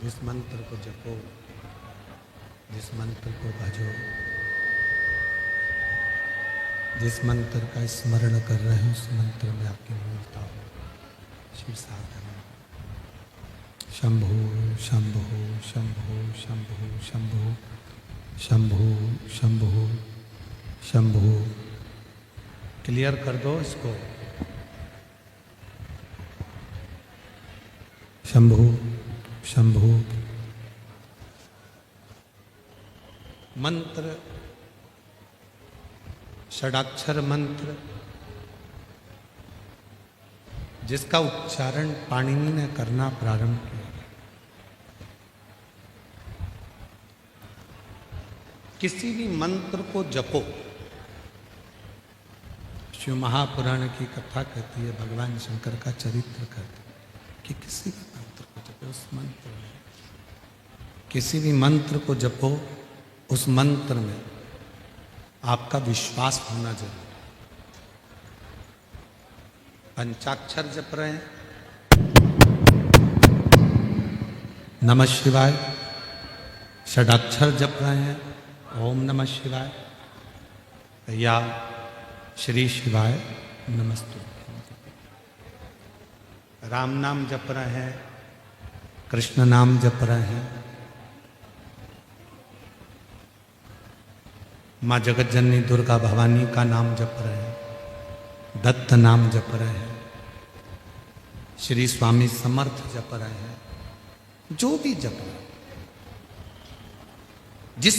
Speaker 1: जिस मंत्र को जपो, जिस मंत्र को भजो, जिस मंत्र का स्मरण कर रहे हैं उस मंत्र में आपकी मूलता हो, शिव साधना। शंभो शंभो शंभो शंभो शंभो शंभो शंभो शंभो। क्लियर कर दो इसको। शंभो शंभो। मंत्र, षडाक्षर मंत्र जिसका उच्चारण पाणिनि ने करना प्रारंभ किया, किसी भी मंत्र को जपो। शिव महापुराण की कथा कहती है, भगवान शंकर का चरित्र कहती है कि किसी भी मंत्र को जपो, उस मंत्र में किसी भी मंत्र को जपो, उस मंत्र में आपका विश्वास होना जरूरी। पंचाक्षर जप रहे हैं, नमः शिवाय, षडाक्षर जप रहे हैं, ओम नमः शिवाय या श्री शिवाय नमस्तुभ्यं, राम नाम जप रहे हैं, कृष्ण नाम जप रहे हैं, माँ जगत जननी दुर्गा भवानी का नाम जप रहे हैं, दत्त नाम जप रहे हैं, श्री स्वामी समर्थ जप रहे हैं, जो भी जप रहे हैं, जिस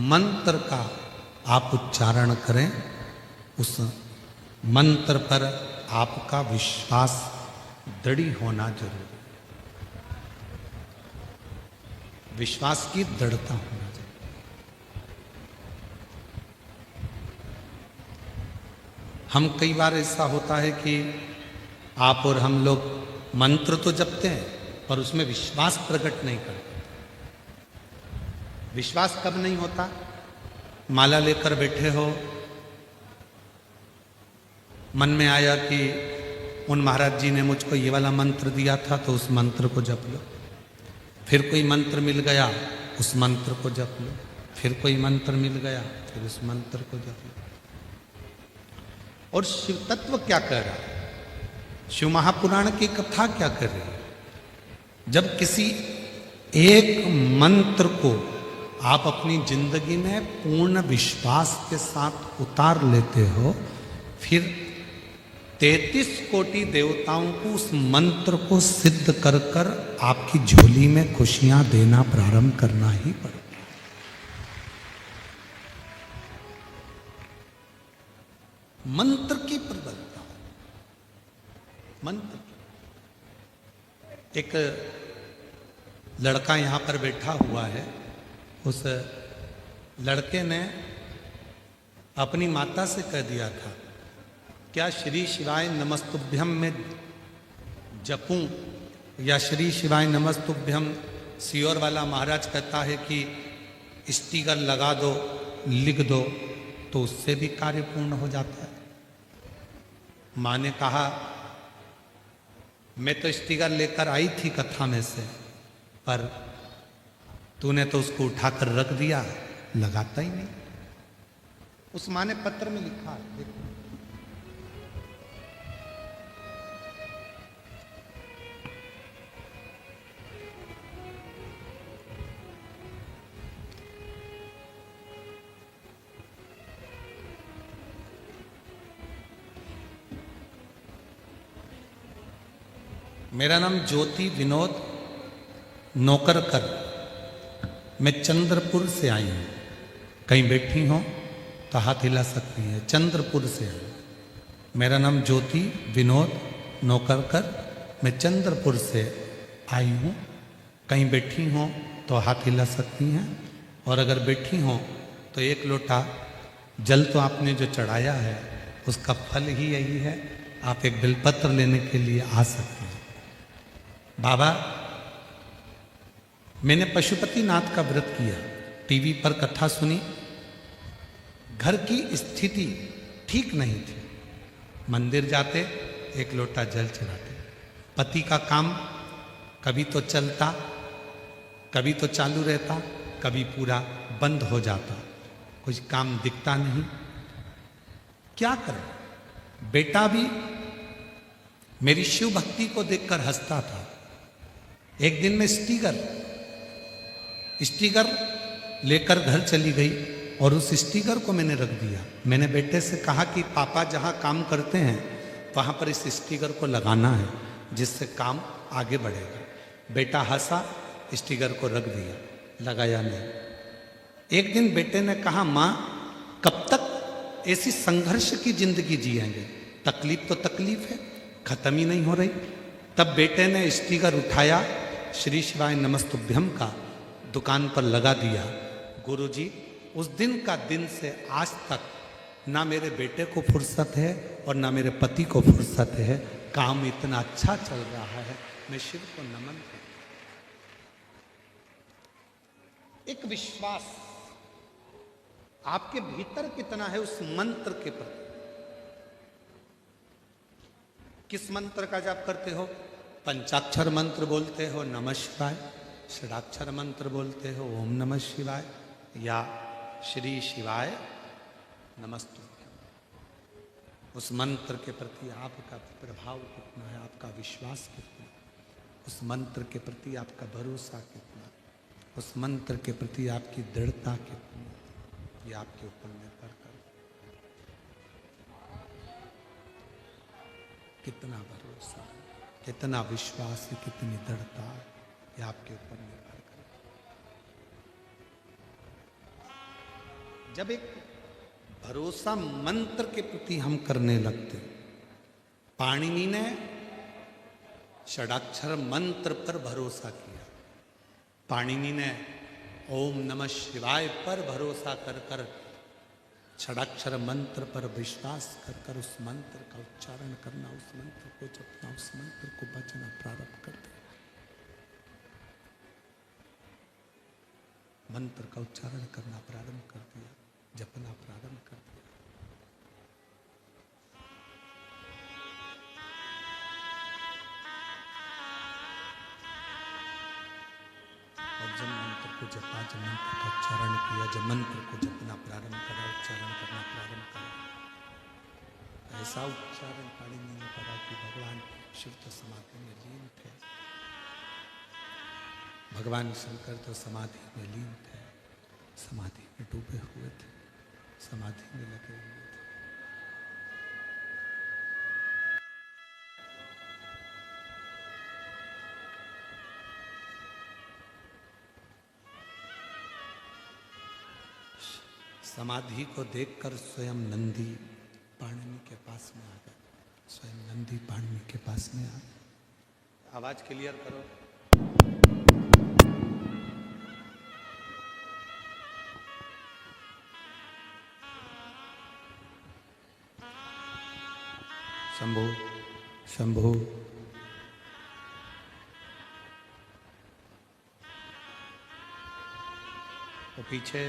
Speaker 1: मंत्र का आप उच्चारण करें उस मंत्र पर आपका विश्वास दृढ़ होना जरूरी है, विश्वास की दृढ़ता होना चाहिए। हम कई बार ऐसा होता है कि आप और हम लोग मंत्र तो जपते हैं पर उसमें विश्वास प्रकट नहीं करते। विश्वास कब नहीं होता? माला लेकर बैठे हो, मन में आया कि उन महाराज जी ने मुझको ये वाला मंत्र दिया था तो उस मंत्र को जप लो, फिर कोई मंत्र मिल गया उस मंत्र को जप लो, फिर कोई मंत्र मिल गया फिर उस मंत्र को जप लो। और शिव तत्व क्या कह रहा है, शिव महापुराण की कथा क्या कर रही है? जब किसी एक मंत्र को आप अपनी जिंदगी में पूर्ण विश्वास के साथ उतार लेते हो, फिर 33 कोटि देवताओं को उस मंत्र को सिद्ध कर कर आपकी झोली में खुशियां देना प्रारंभ करना ही पड़ेगा। मंत्र की प्रबलता, मंत्र। एक लड़का यहां पर बैठा हुआ है, उस लड़के ने अपनी माता से कह दिया था, क्या श्री शिवाय नमस्तुभ्यम में जपूं या श्री शिवाय नमस्तुभ्यम सियोर वाला महाराज कहता है कि स्टिकर लगा दो, लिख दो, तो उससे भी कार्य पूर्ण हो जाता है। माँ ने कहा, मैं तो स्टिकर लेकर आई थी कथा में से, पर तूने तो उसको उठाकर रख दिया, लगाता ही नहीं। उस माँ ने पत्र में लिखा है, देखो, मेरा नाम ज्योति विनोद नौकरकर, मैं चंद्रपुर से आई हूँ। कहीं बैठी हो तो हाथ हिला सकती है। चंद्रपुर से आई। मेरा नाम ज्योति विनोद नौकरकर, मैं चंद्रपुर से आई हूँ। कहीं बैठी हो तो हाथ हिला सकती हैं, और अगर बैठी हो तो एक लोटा जल तो आपने जो चढ़ाया है उसका फल ही यही है, आप एक बिलपत्र लेने के लिए आ सकते हैं। बाबा, मैंने पशुपतिनाथ का व्रत किया, टीवी पर कथा सुनी, घर की स्थिति ठीक नहीं थी। मंदिर जाते, एक लोटा जल चढ़ाते, पति का काम कभी तो चलता, कभी तो चालू रहता, कभी पूरा बंद हो जाता, कुछ काम दिखता नहीं। क्या करें? बेटा भी मेरी शिव भक्ति को देखकर हंसता था। एक दिन मैं स्टिकर लेकर घर चली गई और उस स्टिकर को मैंने रख दिया। मैंने बेटे से कहा कि पापा जहाँ काम करते हैं वहाँ पर इस स्टिकर को लगाना है, जिससे काम आगे बढ़ेगा। बेटा हंसा, स्टिकर को रख दिया, लगाया नहीं। एक दिन बेटे ने कहा, माँ कब तक ऐसी संघर्ष की जिंदगी जिएंगे? तकलीफ तो तकलीफ है, खत्म ही नहीं हो रही। तब बेटे ने स्टिकर उठाया, श्री शिवाय नमस्तुभ्यम का दुकान पर लगा दिया। गुरुजी, उस दिन का दिन से आज तक ना मेरे बेटे को फुर्सत है और ना मेरे पति को फुर्सत है। काम इतना अच्छा चल रहा है, मैं शिव को नमन करता हूं। एक विश्वास आपके भीतर कितना है उस मंत्र के प्रति। किस मंत्र का जाप करते हो? पंचाक्षर मंत्र बोलते हो नमः शिवाय, षडाक्षर मंत्र बोलते हो ओम नमः शिवाय, या श्री शिवाय नमस्तुभ्यम। उस मंत्र के प्रति आपका प्रभाव कितना है, आपका विश्वास कितना, उस मंत्र के प्रति आपका भरोसा कितना, उस मंत्र के प्रति आपकी दृढ़ता कितनी, ये आपके ऊपर निर्भर करता। कितना भरोसा, कितना विश्वास, कितनी दृढ़ता, ये आपके ऊपर निर्भर करता। जब एक भरोसा मंत्र के प्रति हम करने लगते, पाणिनि ने षडाक्षर मंत्र पर भरोसा किया। पाणिनि ने ओम नमः शिवाय पर भरोसा कर कर, षडाक्षर मंत्र पर विश्वास कर कर उस मंत्र का उच्चारण करना, उस मंत्र को जपना, उस मंत्र को बचना प्रारंभ कर दिया। मंत्र का उच्चारण करना प्रारंभ कर दिया, जपना प्रारंभ कर दिया। और जब मंत्र को जपा, जब मंत्र का उच्चारण किया, जब मंत्र को जपना प्रारंभ करा, उच्चारण करना प्रारंभ करा, ऐसा उच्चारण पाणिनि ने करा कि भगवान शिव तो समाधि में लीन थे। भगवान शंकर तो समाधि में लीन थे, समाधि में डूबे हुए थे, समाधि में लगे हुए थे। समाधि को देखकर स्वयं नंदी पाणिनि के पास में आ गए। स्वयं नंदी पाणिनि के पास में आ गए। आवाज क्लियर करो। शंभु शंभु। तो पीछे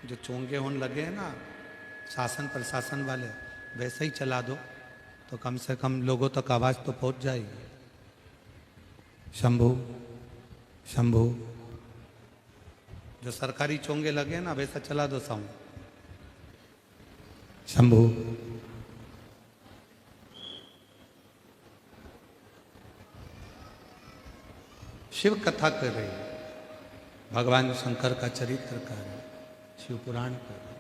Speaker 1: जो चोंगे होने लगे हैं ना शासन प्रशासन वाले, वैसे ही चला दो तो कम से कम लोगों तक आवाज तो पहुंच जाएगी। शंभु शंभु। जो सरकारी चोंगे लगे हैं ना वैसा चला दो साउंड। शंभु। शिव कथा कर रही है, भगवान शंकर का चरित्र कर रहे, शिव पुराण कर रहे।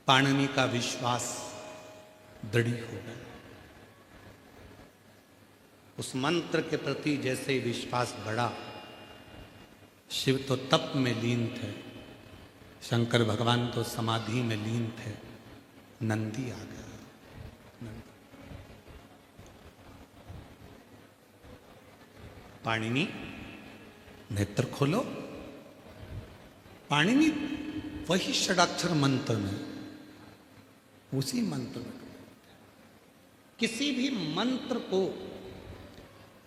Speaker 1: पाणिनि का विश्वास दृढ़ हो गया। उस मंत्र के प्रति जैसे ही विश्वास बढ़ा, शिव तो तप में लीन थे, शंकर भगवान तो समाधि में लीन थे। नंदी आ गया। पाणिनि नेत्र खोलो। पाणिनि वही षडाक्षर मंत्र में, उसी मंत्र में। किसी भी मंत्र को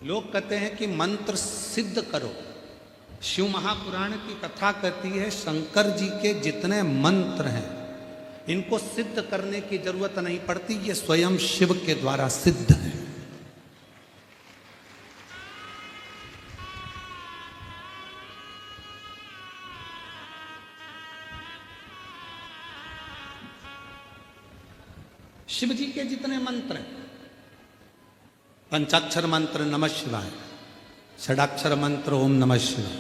Speaker 1: लोग कहते हैं कि मंत्र सिद्ध करो। शिव महापुराण की कथा कहती है शंकर जी के जितने मंत्र हैं इनको सिद्ध करने की जरूरत नहीं पड़ती, ये स्वयं शिव के द्वारा सिद्ध है। शिव जी के जितने मंत्र हैं, पंचाक्षर मंत्र नमः शिवाय, षडाक्षर मंत्र ओम नमः शिवाय,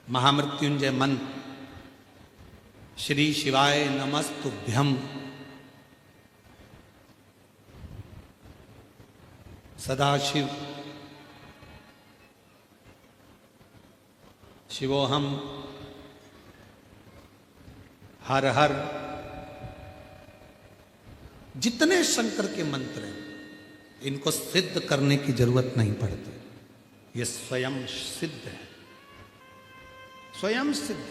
Speaker 1: महामृत्युंजय मंत्र श्री शिवाय नमस्तुभ्यम, सदाशिव शिवोहम, हर हर, जितने शंकर के मंत्र हैं इनको सिद्ध करने की जरूरत नहीं पड़ती, ये स्वयं सिद्ध है, स्वयं सिद्ध।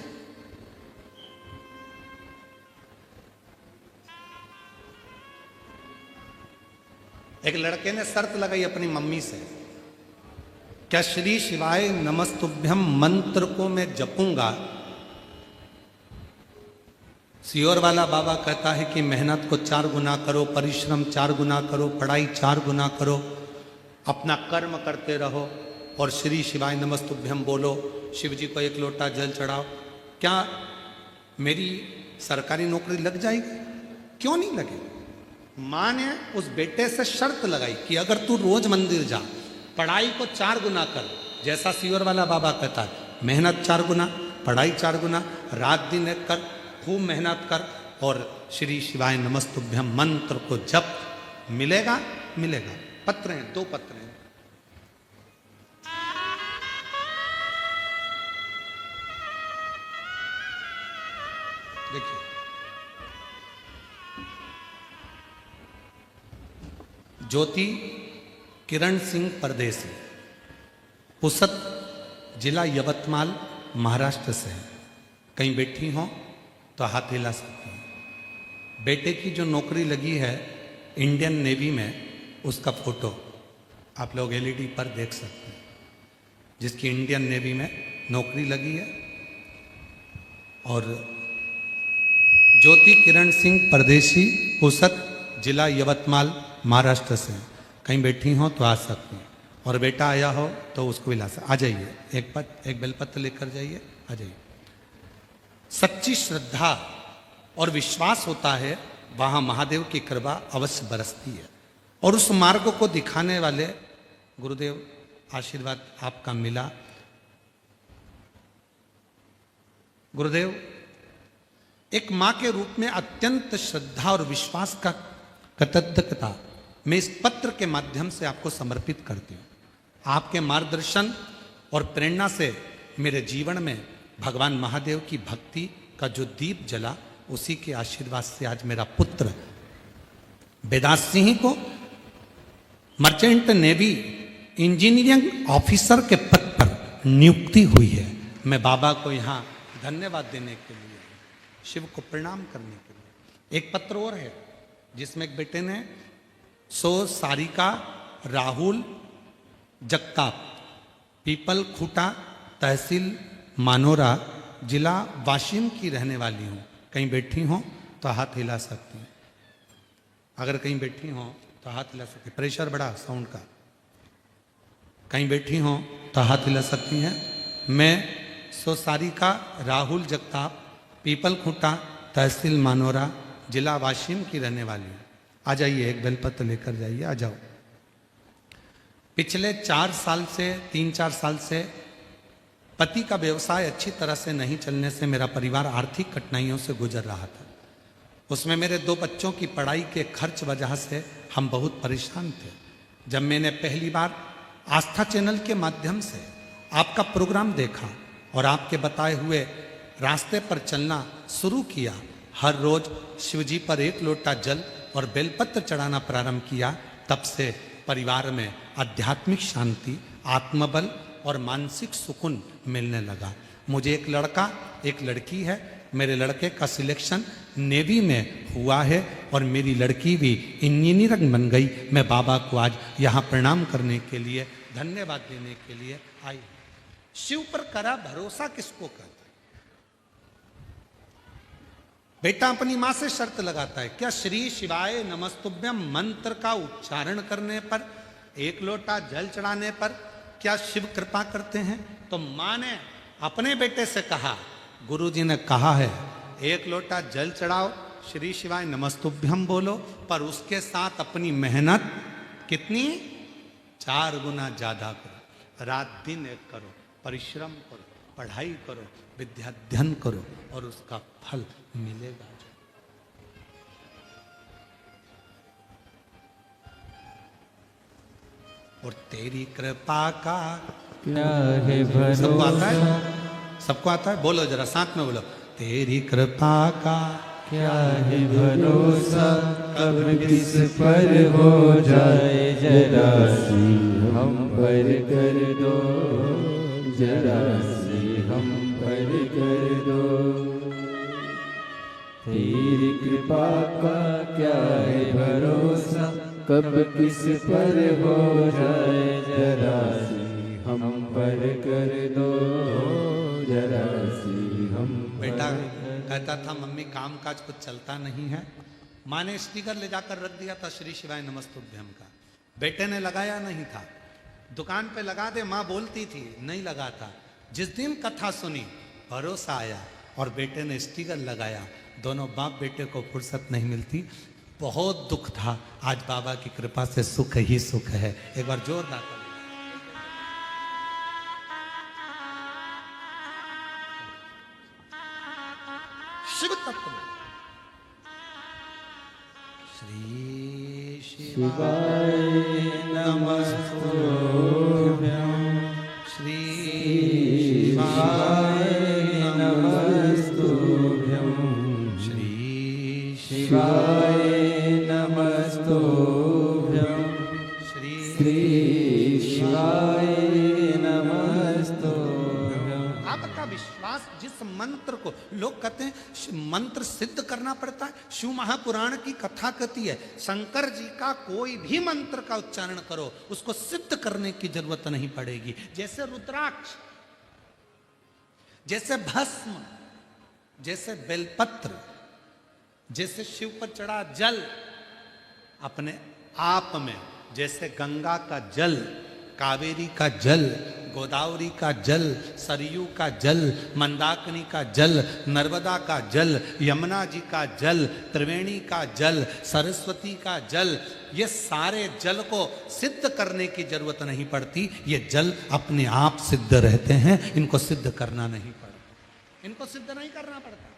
Speaker 1: एक लड़के ने शर्त लगाई अपनी मम्मी से, क्या श्री शिवाय नमस्तुभ्यम मंत्र को मैं जपूंगा, सियोर वाला बाबा कहता है कि मेहनत को 4 गुना करो, परिश्रम 4 गुना करो, पढ़ाई 4 गुना करो, अपना कर्म करते रहो और श्री शिवाय नमस्तुभ्यम बोलो, शिव जी को 1 लोटा जल चढ़ाओ। क्या मेरी सरकारी नौकरी लग जाएगी? क्यों नहीं लगेगी? माँ ने उस बेटे से शर्त लगाई कि अगर तू रोज मंदिर जा, पढ़ाई को 4 गुना कर, जैसा सियोर वाला बाबा कहता है, मेहनत 4 गुना, पढ़ाई 4 गुना, रात दिन एक कर, खूब मेहनत कर और श्री शिवाय नमस्तुभ्यम मंत्र को जप, मिलेगा मिलेगा। पत्र हैं, 2 पत्र हैं। देखिए, ज्योति किरण सिंह परदेसी, पुसद जिला यवतमाल महाराष्ट्र से है। कहीं बैठी हो तो हाथ हिला सकती हैं। बेटे की जो नौकरी लगी है इंडियन नेवी में, उसका फोटो आप लोग एलईडी पर देख सकते हैं, जिसकी इंडियन नेवी में नौकरी लगी है। और ज्योति किरण सिंह परदेसी, पुसद जिला यवतमाल महाराष्ट्र से, कहीं बैठी हो तो आ सकती हैं। और बेटा आया हो तो उसको भी ला सकते, आ जाइए, एक बेलपत्र लेकर जाइए, आ जाइए। सच्ची श्रद्धा और विश्वास होता है वहां महादेव की कृपा अवश्य बरसती है। और उस मार्ग को दिखाने वाले गुरुदेव, आशीर्वाद आपका मिला। गुरुदेव, एक मां के रूप में अत्यंत श्रद्धा और विश्वास का कृतज्ञता मैं इस पत्र के माध्यम से आपको समर्पित करती हूँ। आपके मार्गदर्शन और प्रेरणा से मेरे जीवन में भगवान महादेव की भक्ति का जो दीप जला, उसी के आशीर्वाद से आज मेरा पुत्र वेदांत सिंह को मर्चेंट नेवी इंजीनियरिंग ऑफिसर के पद पर नियुक्ति हुई है। मैं बाबा को यहाँ धन्यवाद देने के लिए, शिव को प्रणाम करने के लिए, एक पत्र और है जिसमें एक बेटे ने सो सारिका राहुल जगताप, पीपल खूटा, तहसील मानोरा, जिला वाशिम की रहने वाली हूँ। कहीं बैठी हो तो हाथ हिला सकती हैं। अगर कहीं बैठी हो तो हाथ हिला सकती हैं। प्रेशर बढ़ा साउंड का। कहीं बैठी हो तो हाथ हिला सकती हैं। मैं सोसारिका राहुल जगताप, पीपल खूटा, तहसील मानोरा, जिला वाशिम की रहने वाली हूँ। आ जाइए, एक बेलपत्र लेकर जाइए, आ जाओ। पिछले 3-4 साल से पति का व्यवसाय अच्छी तरह से नहीं चलने से मेरा परिवार आर्थिक कठिनाइयों से गुजर रहा था। उसमें मेरे 2 बच्चों की पढ़ाई के खर्च वजह से हम बहुत परेशान थे। जब मैंने पहली बार आस्था चैनल के माध्यम से आपका प्रोग्राम देखा और आपके बताए हुए रास्ते पर चलना शुरू किया, हर रोज शिवजी पर 1 लोटा जल और बेलपत्र चढ़ाना प्रारंभ किया, तब से परिवार में आध्यात्मिक शांति, आत्मबल और मानसिक सुकून मिलने लगा। मुझे एक लड़का, एक लड़की है। मेरे लड़के का सिलेक्शन नेवी में हुआ है और मेरी लड़की भी इंजीनियर बन गई। मैं बाबा को आज यहाँ प्रणाम करने के लिए, धन्यवाद देने के लिए आई। शिव पर करा भरोसा किसको कहते हैं? बेटा अपनी मां से शर्त लगाता है, क्या श्री शिवाय नमस्तुभ्यम मंत्र का उच्चारण करने पर, 1 लोटा जल चढ़ाने पर क्या शिव कृपा करते हैं? तो मां ने अपने बेटे से कहा, गुरुजी ने कहा है 1 लोटा जल चढ़ाओ, श्री शिवाय नमस्तुभ्यम बोलो, पर उसके साथ अपनी मेहनत कितनी 4 गुना ज्यादा करो। रात दिन एक करो, परिश्रम करो, पढ़ाई करो, विद्या अध्ययन करो और उसका फल मिलेगा। और तेरी कृपा का
Speaker 2: क्या है भरोसा।
Speaker 1: सबको आता है? सबको आता है? बोलो जरा साथ में बोलो, तेरी कृपा का
Speaker 2: क्या है भरोसा, कब किस पर हो जाए जरा सी हम पर कर दो, जरा सी हम पर कर दो। तेरी कृपा का क्या है भरोसा, कब किस पर हो जाए जरा सी हम पर कर दो, जरा सी हम पर
Speaker 1: बेटा कहता था मम्मी काम काज कुछ चलता नहीं है। माँ ने स्टिकर ले जाकर रख दिया था श्री शिवाय नमस्तुभ्यम का, बेटे ने लगाया नहीं था। दुकान पे लगा दे माँ बोलती थी, नहीं लगा था। जिस दिन कथा सुनी भरोसा आया और बेटे ने स्टिकर लगाया। दोनों बाप बेटे को फुर्सत नहीं मिलती, बहुत दुख था। आज बाबा की कृपा से सुख ही सुख है। एक बार जोरदार शिव तत्व। श्री
Speaker 2: शिवाय नमस्तुभ्यं,
Speaker 1: श्री
Speaker 2: शिवाय नमस्तुभ्यं,
Speaker 1: श्री
Speaker 2: शिवाय नमस्तुभ्यं, श्री शिवाय नमस्तुभ्यं।
Speaker 1: आपका विश्वास जिस मंत्र को लोग कहते हैं मंत्र सिद्ध करना पड़ता है, शिव महापुराण की कथा कहती है शंकर जी का कोई भी मंत्र का उच्चारण करो उसको सिद्ध करने की जरूरत नहीं पड़ेगी। जैसे रुद्राक्ष, जैसे भस्म, जैसे बेलपत्र, जैसे शिव पर चढ़ा जल अपने आप में, जैसे गंगा का जल, कावेरी का जल, गोदावरी का जल, सरयू का जल, मंदाकिनी का जल, नर्मदा का जल, यमुना जी का जल, त्रिवेणी का जल, सरस्वती का जल, ये सारे जल को सिद्ध करने की जरूरत नहीं पड़ती। ये जल अपने आप सिद्ध रहते हैं, इनको सिद्ध करना नहीं पड़ता, इनको सिद्ध नहीं करना पड़ता।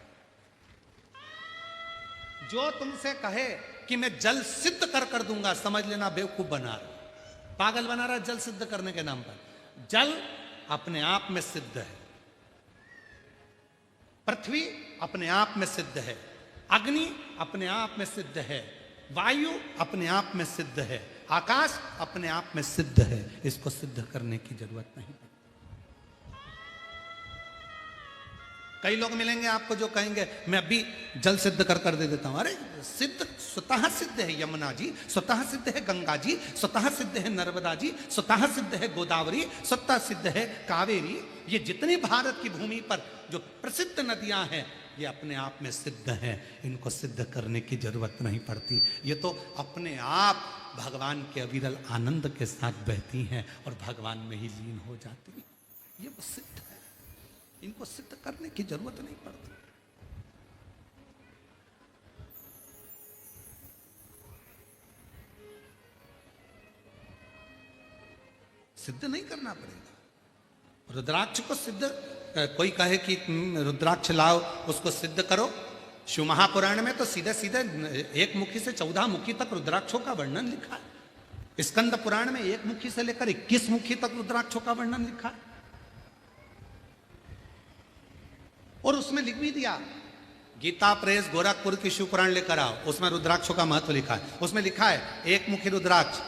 Speaker 1: जो तुमसे कहे कि मैं जल सिद्ध कर दूंगा, समझ लेना बेवकूफ बना रहा, पागल बना रहा जल सिद्ध करने के नाम पर। जल अपने आप में सिद्ध है, पृथ्वी अपने आप में सिद्ध है, अग्नि अपने आप में सिद्ध है, वायु अपने आप में सिद्ध है, आकाश अपने आप में सिद्ध है। इसको सिद्ध करने की जरूरत नहीं। कई लोग मिलेंगे आपको जो कहेंगे मैं अभी जल सिद्ध कर दे देता हूं। अरे सिद्ध स्वतः सिद्ध है यमुना जी, स्वतः सिद्ध है गंगा जी, स्वतः सिद्ध है नर्मदा जी, स्वतः सिद्ध है गोदावरी, स्वतः सिद्ध है कावेरी। ये जितनी भारत की भूमि पर जो प्रसिद्ध नदियां हैं ये अपने आप में सिद्ध हैं, इनको सिद्ध करने की जरूरत नहीं पड़ती। ये तो अपने आप भगवान के अविरल आनंद के साथ बहती हैं और भगवान में ही लीन हो जाती हैं। ये वो सिद्ध है, इनको सिद्ध करने की जरूरत नहीं पड़ती। सिद्ध नहीं करना पड़ेगा। रुद्राक्ष को सिद्ध, कोई कहे कि रुद्राक्ष लाओ उसको सिद्ध करो। शिव महापुराण में तो सीधे सीधे 1 मुखी से 14 मुखी तक रुद्राक्षों का वर्णन लिखा है। स्कंद पुराण में 1 मुखी से लेकर 21 मुखी तक रुद्राक्षों का वर्णन लिखा है। और उसमें लिख भी दिया, गीता प्रेस गोरखपुर की शिव पुराण लेकर आओ, उसमें रुद्राक्षों का महत्व लिखा है। उसमें लिखा है 1 मुखी रुद्राक्ष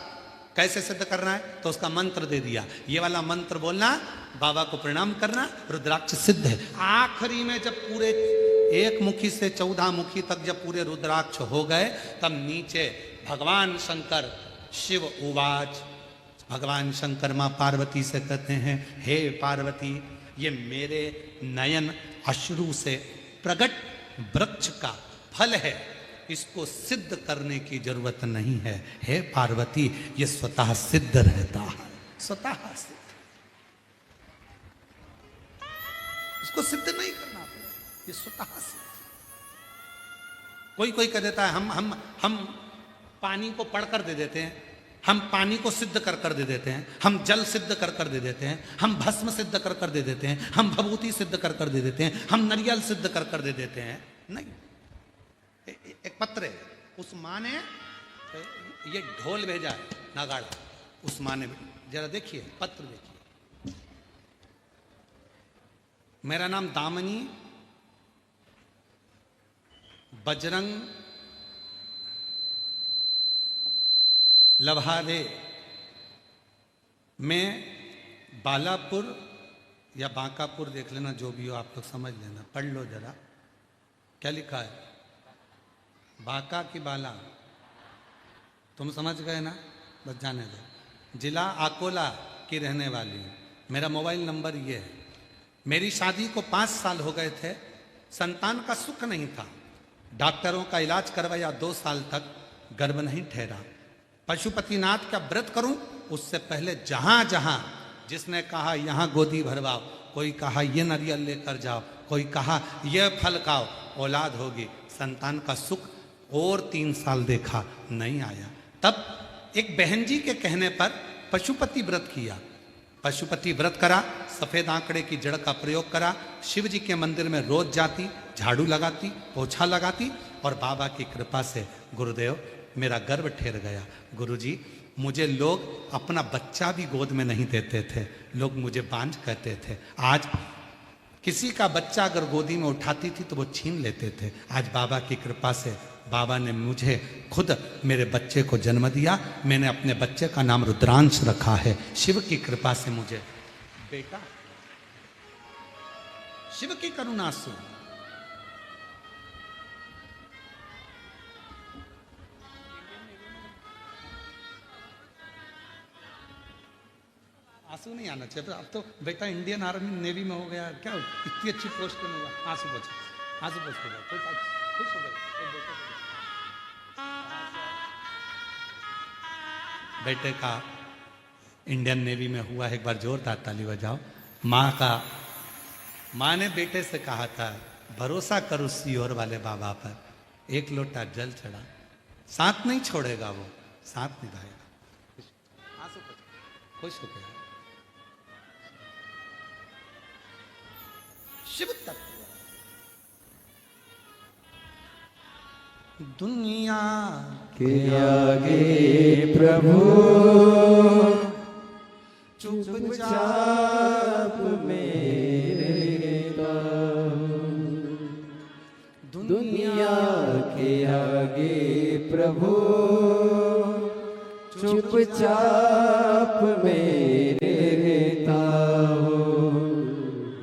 Speaker 1: कैसे सिद्ध करना है, तो उसका मंत्र दे दिया, ये वाला मंत्र बोलना, बाबा को प्रणाम करना, रुद्राक्ष सिद्ध है। आखिरी में जब पूरे 1 मुखी से 14 मुखी तक जब पूरे रुद्राक्ष हो गए, तब नीचे भगवान शंकर शिव उवाच, भगवान शंकर मां पार्वती से कहते हैं, हे पार्वती, ये मेरे नयन अश्रु से प्रकट वृक्ष का फल है, इसको सिद्ध करने की जरूरत नहीं है। हे पार्वती, ये स्वतः सिद्ध रहता है, स्वतः सिद्ध, इसको सिद्ध नहीं करना पड़ेगा, ये स्वतः सिद्ध। कोई कह देता है हम पानी को पढ़कर दे देते हैं, हम पानी को सिद्ध कर दे देते हैं, हम जल सिद्ध कर दे देते हैं, हम भस्म सिद्ध कर दे देते हैं, हम भभूति सिद्ध कर दे देते हैं, हम नारियल सिद्ध कर दे देते हैं। नहीं, एक पत्र है, उस माँ ने ये ढोल भेजा है, नगाड़ा, उस माँ ने, जरा देखिए पत्र देखिए। मेरा नाम दामनी बजरंग लभादे, मैं बालापुर या बांकापुर, देख लेना जो भी हो आप लोग समझ लेना, पढ़ लो जरा क्या लिखा है। बांका की बाला, तुम समझ गए ना, बस जाने दो। जिला अकोला की रहने वाली हूँ, मेरा मोबाइल नंबर ये है। मेरी शादी को 5 साल हो गए थे, संतान का सुख नहीं था, डॉक्टरों का इलाज करवाया, 2 साल तक गर्भ नहीं ठहरा। पशुपतिनाथ का व्रत करूं, उससे पहले जहां जहां जिसने कहा यहां गोदी भरवाओ, कोई कहा ये नारियल लेकर जाओ, कोई कहा ये फल खाओ, औलाद होगी, संतान का सुख, और 3 साल देखा नहीं आया। तब एक बहन जी के कहने पर पशुपति व्रत किया, पशुपति व्रत करा, सफेद आंकड़े की जड़ का प्रयोग करा, शिव जी के मंदिर में रोज जाती, झाड़ू लगाती, पोछा लगाती, और बाबा की कृपा से गुरुदेव मेरा गर्भ ठहर गया। गुरुजी, मुझे लोग अपना बच्चा भी गोद में नहीं देते थे, लोग मुझे बांझ कहते थे। आज किसी का बच्चा अगर गोदी में उठाती थी तो वो छीन लेते थे। आज बाबा की कृपा से बाबा ने मुझे खुद मेरे बच्चे को जन्म दिया। मैंने अपने बच्चे का नाम रुद्रांश रखा है। शिव की कृपा से मुझे बेटा, शिव की करुणा से। आंसू नहीं आना चाहिए, अब तो बेटा इंडियन आर्मी नेवी में हो गया, क्या इतनी अच्छी पोस्ट में हुआ। आंसू पोछो, आंसू पोछ के जाओ, खुश हो गए। बेटे का इंडियन नेवी में हुआ, एक बार जोरदार ताली बजाओ। माँ ने बेटे से कहा था, भरोसा करो सीहोर वाले बाबा पर, 1 लोटा जल चढ़ा, साथ नहीं छोड़ेगा, वो साथ निभाएगा। आंसू पोछो, खुश हो गया। शिव तत्व दुनिया
Speaker 2: के आगे प्रभु चुपचाप मेरे दुनिया के आगे प्रभु चुपचाप मेरे रहता हो।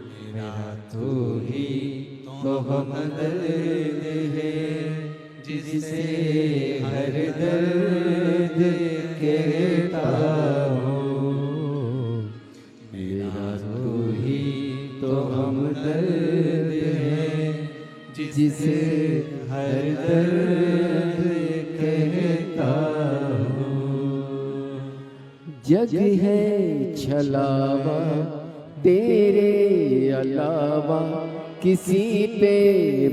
Speaker 2: मेरा तो ही हमदर्द है, जिसे हर दर्द कहता हूँ। मेरा तू ही तो हमदर्द है, जिसे हर दर्द कहता हूँ। जग है छलावा तेरे अलावा, किसी पे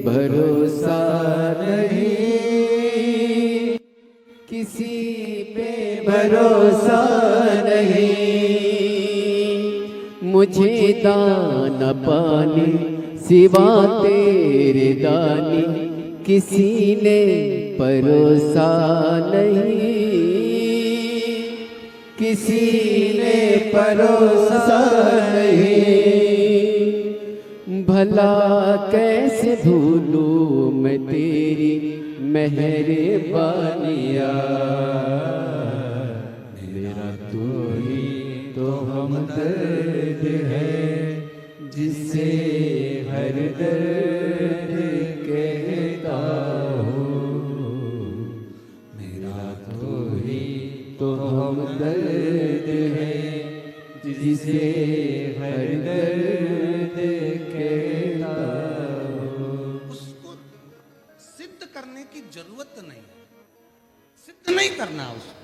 Speaker 2: भरोसा नहीं, किसी पे भरोसा नहीं। मुझे दाना पानी सिवा तेरे दानी, किसी ने परोसा नहीं, किसी ने परोसा नहीं। भला कैसे भूलूं मैं तेरी मेहरबानिया, मेरा तू ही तो हमदर्द है, जिसे हर दर्द कहता हूँ। मेरा तू ही तो हमदर्द है, जिसे हर दर्द कहता हूँ।
Speaker 1: उसको सिद्ध करने की जरूरत नहीं है, सिद्ध नहीं करना उसको।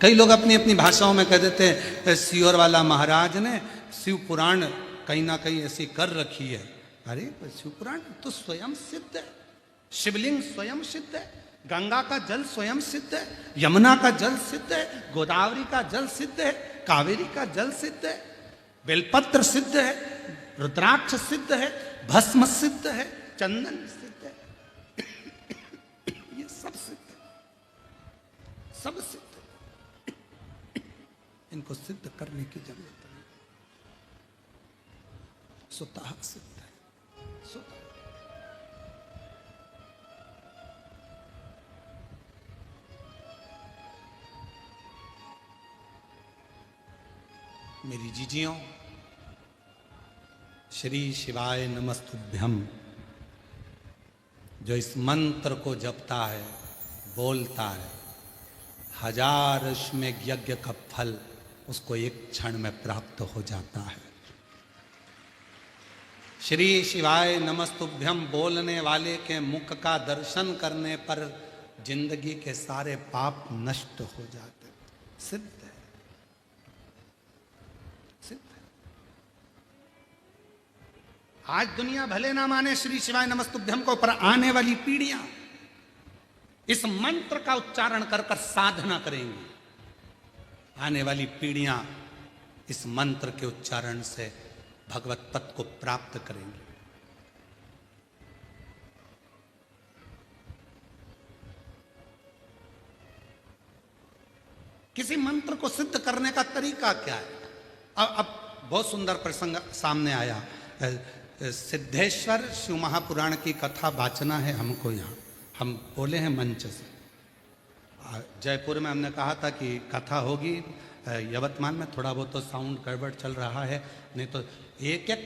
Speaker 1: कई लोग अपनी अपनी भाषाओं में कह देते हैं सियोर वाला महाराज ने शिव पुराण कहीं ना कहीं ऐसी कर रखी है। अरे शिव पुराण तो स्वयं सिद्ध है, शिवलिंग स्वयं सिद्ध है, गंगा का जल स्वयं सिद्ध है, यमुना का जल सिद्ध है, गोदावरी का जल सिद्ध है, कावेरी का जल सिद्ध है, बेलपत्र सिद्ध है, रुद्राक्ष सिद्ध है, भस्म सिद्ध है, चंदन सिद्ध है। ये सब सिद्ध है, सब सिद्ध है। इनको सिद्ध करने की जरूरत नहीं, स्वतः सिद्ध है, स्वतः। मेरी जीजियों, श्री शिवाय नमस्तुभ्यम जो इस मंत्र को जपता है, बोलता है, 1000 अश्वमेघ यज्ञ का फल उसको एक क्षण में प्राप्त हो जाता है। श्री शिवाय नमस्तुभ्यम बोलने वाले के मुख का दर्शन करने पर जिंदगी के सारे पाप नष्ट हो जाते। सिद्ध है, सिद्ध है। आज दुनिया भले ना माने श्री शिवाय नमस्तुभ्यम को, पर आने वाली पीढ़ियां इस मंत्र का उच्चारण कर कर साधना करेंगी। आने वाली पीढ़ियां इस मंत्र के उच्चारण से भगवत पद को प्राप्त करेंगी। किसी मंत्र को सिद्ध करने का तरीका क्या है? अब बहुत सुंदर प्रसंग सामने आया। सिद्धेश्वर शिव महापुराण की कथा वाचना है हमको यहाँ, हम बोले हैं मंच से। जयपुर में हमने कहा था कि कथा होगी, यवतमाल में थोड़ा बहुत तो साउंड गड़बड़ चल रहा है, नहीं तो एक एक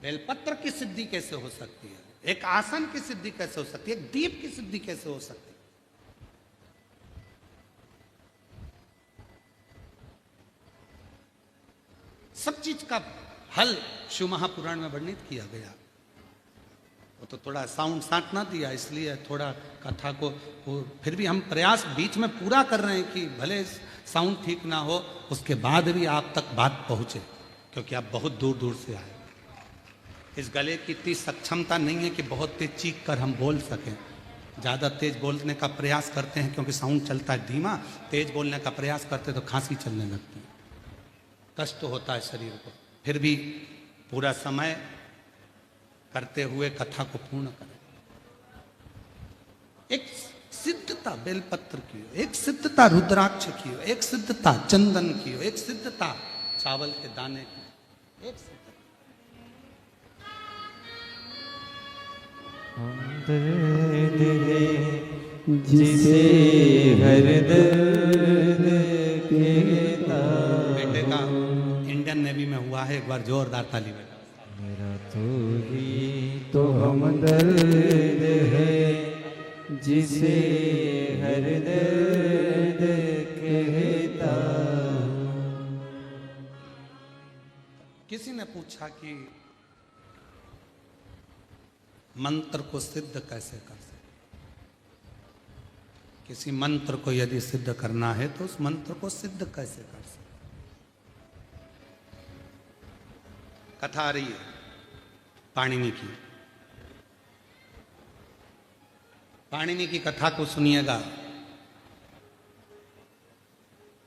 Speaker 1: बेलपत्र की सिद्धि कैसे हो सकती है, एक आसन की सिद्धि कैसे हो सकती है, एक दीप की सिद्धि कैसे हो सकती है। सब चीज का हल शिव महापुराण में वर्णित किया गया। वो तो थोड़ा साउंड साट ना दिया, इसलिए थोड़ा कथा को फिर भी हम प्रयास बीच में पूरा कर रहे हैं कि भले साउंड ठीक ना हो, उसके बाद भी आप तक बात पहुंचे, क्योंकि आप बहुत दूर दूर से आए। इस गले की इतनी सक्षमता नहीं है कि बहुत तेज चीख कर हम बोल सकें। ज़्यादा तेज बोलने का प्रयास करते हैं क्योंकि साउंड चलता है धीमा, तेज बोलने का प्रयास करते तो खांसी चलने लगती है, कष्ट होता है शरीर को। फिर भी पूरा समय करते हुए कथा को पूर्ण करें। एक सिद्धता बेलपत्र की हो, एक सिद्धता रुद्राक्ष की हो, एक सिद्धता चंदन की हो, एक सिद्धता चावल के दाने की, एक सिद्धता।
Speaker 2: जिसे हर दर्द के
Speaker 1: का इंडियन नेवी में हुआ है, एक बार जोरदार ताली बजाओ।
Speaker 2: मेरा तो ही तो हमदर्द है जिसे हर दर्द कहता।
Speaker 1: किसी ने पूछा कि मंत्र को सिद्ध कैसे कर सकते? किसी मंत्र को यदि सिद्ध करना है तो उस मंत्र को सिद्ध कैसे कर सकते? कथा आ रही है पाणिनि की। पाणिनि की कथा को सुनिएगा।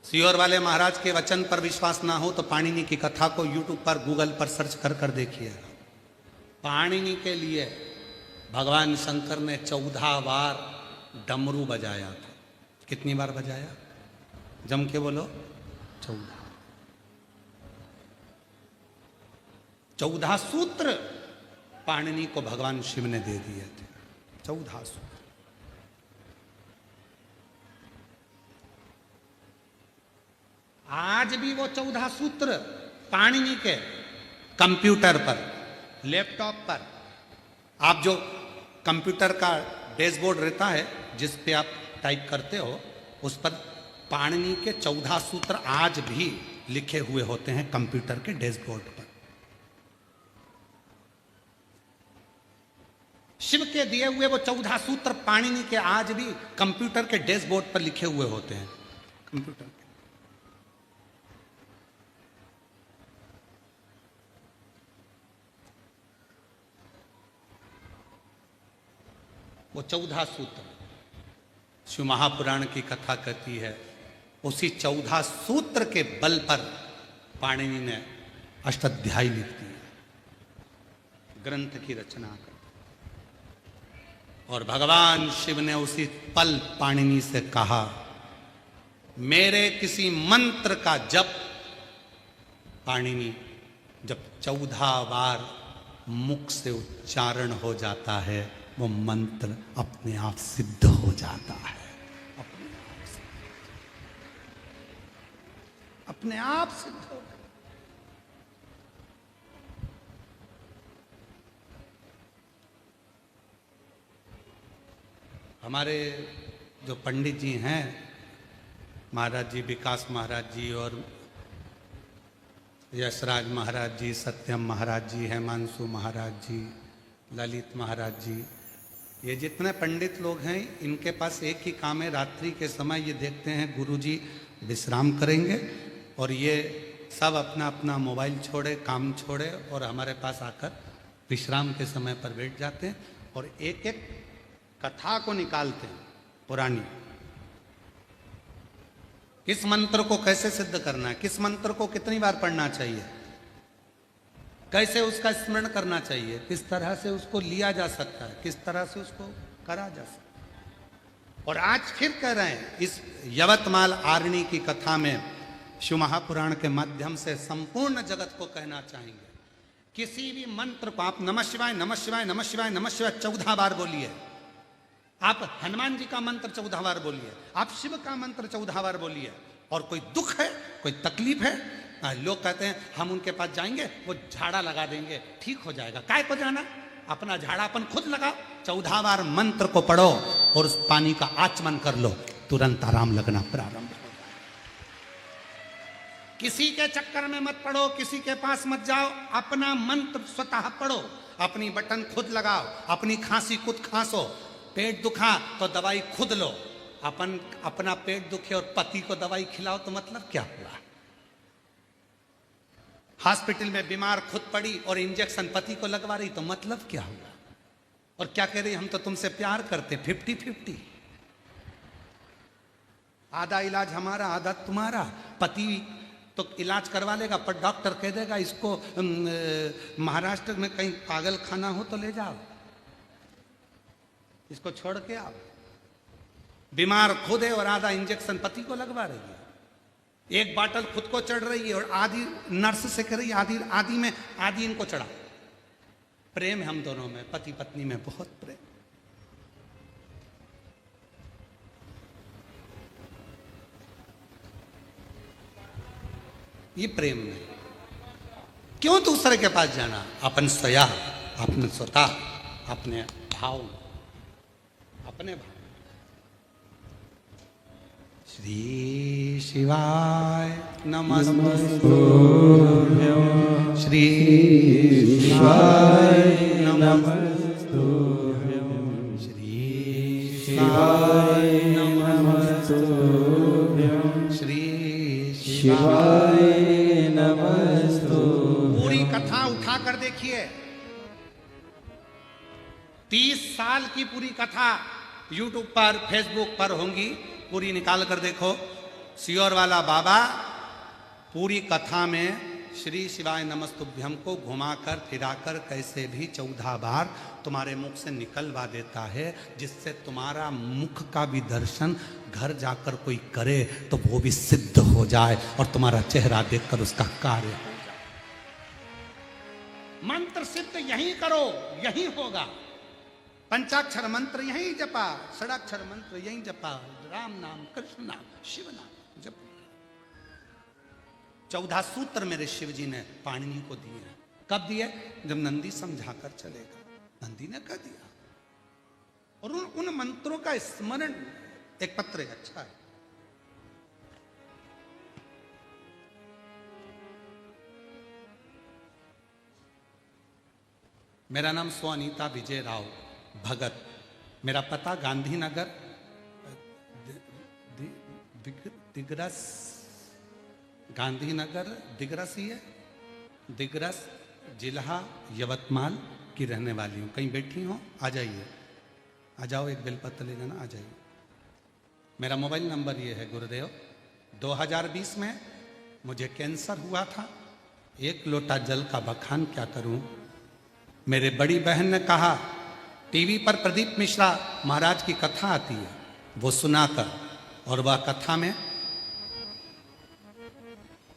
Speaker 1: सियोर वाले महाराज के वचन पर विश्वास ना हो तो पाणिनि की कथा को यूट्यूब पर, गूगल पर सर्च कर कर देखिएगा। पाणिनि के लिए भगवान शंकर ने 14 बार डमरू बजाया था। कितनी बार बजाया? जम के बोलो। 14 सूत्र पाणिनि को भगवान शिव ने दे दिए थे। 14 सूत्र। आज भी वो 14 सूत्र पाणिनि के कंप्यूटर पर, लैपटॉप पर, आप जो कंप्यूटर का डैशबोर्ड रहता है जिस पे आप टाइप करते हो, उस पर पाणिनि के 14 सूत्र आज भी लिखे हुए होते हैं कंप्यूटर के डैशबोर्ड पर। शिव के दिए हुए वो 14 सूत्र पाणिनि के आज भी कंप्यूटर के डैशबोर्ड पर लिखे हुए होते हैं। कंप्यूटर के वो 14 सूत्र शिव महापुराण की कथा कहती है। उसी 14 सूत्र के बल पर पाणिनि ने अष्टाध्यायी लिख दिया, ग्रंथ की रचना कर। और भगवान शिव ने उसी पल पाणिनि से कहा, मेरे किसी मंत्र का जप पाणिनि जब 14 बार मुख से उच्चारण हो जाता है, वो मंत्र अपने आप सिद्ध हो जाता है। अपने आप सिद्ध हो जाता। हमारे जो पंडित जी हैं, महाराज जी, विकास महाराज जी और यशराज महाराज जी, सत्यम महाराज जी, हेमांशु महाराज जी, ललित महाराज जी, ये जितने पंडित लोग हैं, इनके पास एक ही काम है। रात्रि के समय ये देखते हैं गुरुजी विश्राम करेंगे और ये सब अपना अपना मोबाइल छोड़े, काम छोड़े और हमारे पास आकर विश्राम के समय पर बैठ जाते हैं और एक एक कथा को निकालते हैं पुरानी। किस मंत्र को कैसे सिद्ध करना है, किस मंत्र को कितनी बार पढ़ना चाहिए, कैसे उसका स्मरण करना चाहिए, किस तरह से उसको लिया जा सकता है, किस तरह से उसको करा जा सकता है। और आज फिर कह रहे हैं, इस यवतमाल आरणी की कथा में शिव महापुराण के माध्यम से संपूर्ण जगत को कहना चाहेंगे, किसी भी मंत्र को आप नमः शिवाय नमः शिवाय नमः शिवाय नमः शिवाय 14 बार बोलिए। आप हनुमान जी का मंत्र 14 बार बोलिए, आप शिव का मंत्र 14 बार बोलिए। और कोई दुख है, कोई तकलीफ है, लोग कहते हैं हम उनके पास जाएंगे, वो झाड़ा लगा देंगे, ठीक हो जाएगा। काय को जाना, अपना झाड़ा अपन खुद लगाओ। 14 बार मंत्र को पढ़ो और उस पानी का आचमन कर लो, तुरंत आराम लगना प्रारंभ हो जाए। किसी के चक्कर में मत पड़ो, किसी के पास मत जाओ, अपना मंत्र स्वतः पढ़ो, अपनी बटन खुद लगाओ, अपनी खांसी खुद खांसो, पेट दुखा तो दवाई खुद लो। अपना पेट दुखे और पति को दवाई खिलाओ तो मतलब क्या हुआ? हॉस्पिटल में बीमार खुद पड़ी और इंजेक्शन पति को लगवा रही तो मतलब क्या हुआ? और क्या कह रही, हम तो तुमसे प्यार करते, 50-50, आधा इलाज हमारा आधा तुम्हारा। पति तो इलाज करवा लेगा पर डॉक्टर कह देगा इसको महाराष्ट्र में कहीं पागल खाना हो तो ले जाओ, इसको छोड़ के आओ। बीमार खुद है और आधा इंजेक्शन पति को लगवा रही है। एक बाटल खुद को चढ़ रही है और आधी नर्स से कह रही है, आधी इनको चढ़ा। प्रेम हम दोनों में, पति पत्नी में बहुत प्रेम। ये प्रेम नहीं। क्यों दूसरे के पास जाना? अपन स्वया, अपने स्वतः, अपने भाव, अपने भाव। श्री शिवाय नमस्तुभ्यं, श्री शिवाय नमस्तुभ्यं, श्री शिवाय नमस्तुभ्यं, श्री शिवाय नमस्तुभ्यं। पूरी कथा उठा कर देखिए, 30 साल की पूरी कथा YouTube पर, फेसबुक पर होंगी, पूरी निकाल कर देखो। सियोर वाला बाबा पूरी कथा में श्री शिवाय नमस्तुभ्यम को घुमाकर फिराकर कैसे भी 14 बार तुम्हारे मुख से निकलवा देता है, जिससे तुम्हारा मुख का भी दर्शन घर जाकर कोई करे तो वो भी सिद्ध हो जाए और तुम्हारा चेहरा देखकर उसका कार्य हो जाए। मंत्र सिद्ध यहीं करो, यहीं होगा। पंचाक्षर मंत्र यहीं जपा, षडाक्षर मंत्र यहीं जपा, राम नाम, कृष्ण नाम, शिव नाम जप। 14 सूत्र मेरे शिव जी ने पाणिनि को दिए हैं। कब दिए? जब नंदी समझाकर चलेगा, नंदी ने कह दिया। और उन मंत्रों का स्मरण, एक पत्र अच्छा है। मेरा नाम स्वअनीता विजय राव भगत, मेरा पता गांधीनगर दिग्रस, गांधीनगर दिग्रस ही है, दिग्रस जिला यवतमाल की रहने वाली हूँ। कहीं बैठी हो? आ जाइए, आ जाओ, एक बेलपत्र ले जाना, आ जाइए। मेरा मोबाइल नंबर ये है गुरुदेव। 2020 में मुझे कैंसर हुआ था। 1 लोटा जल का बखान क्या करूं? मेरे बड़ी बहन ने कहा टीवी पर प्रदीप मिश्रा महाराज की कथा आती है, वो सुनाकर, और वह कथा में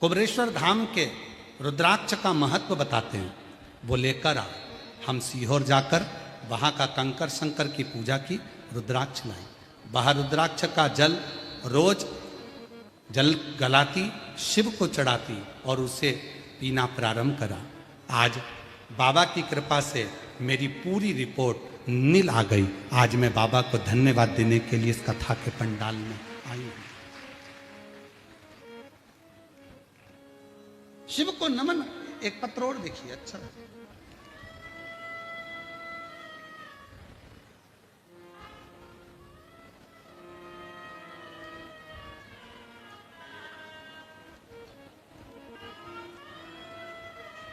Speaker 1: कुबरेश्वर धाम के रुद्राक्ष का महत्व बताते हैं। वो लेकर आ, हम सीहोर जाकर वहाँ का कंकर शंकर की पूजा की, रुद्राक्ष लाई। वहाँ रुद्राक्ष का जल रोज जल गलाती, शिव को चढ़ाती और उसे पीना प्रारंभ करा। आज बाबा की कृपा से मेरी पूरी रिपोर्ट नील आ गई। आज मैं बाबा को धन्यवाद देने के लिए इस कथा के पंडाल में आई हूं। शिव को नमन। एक पत्र और देखिए, अच्छा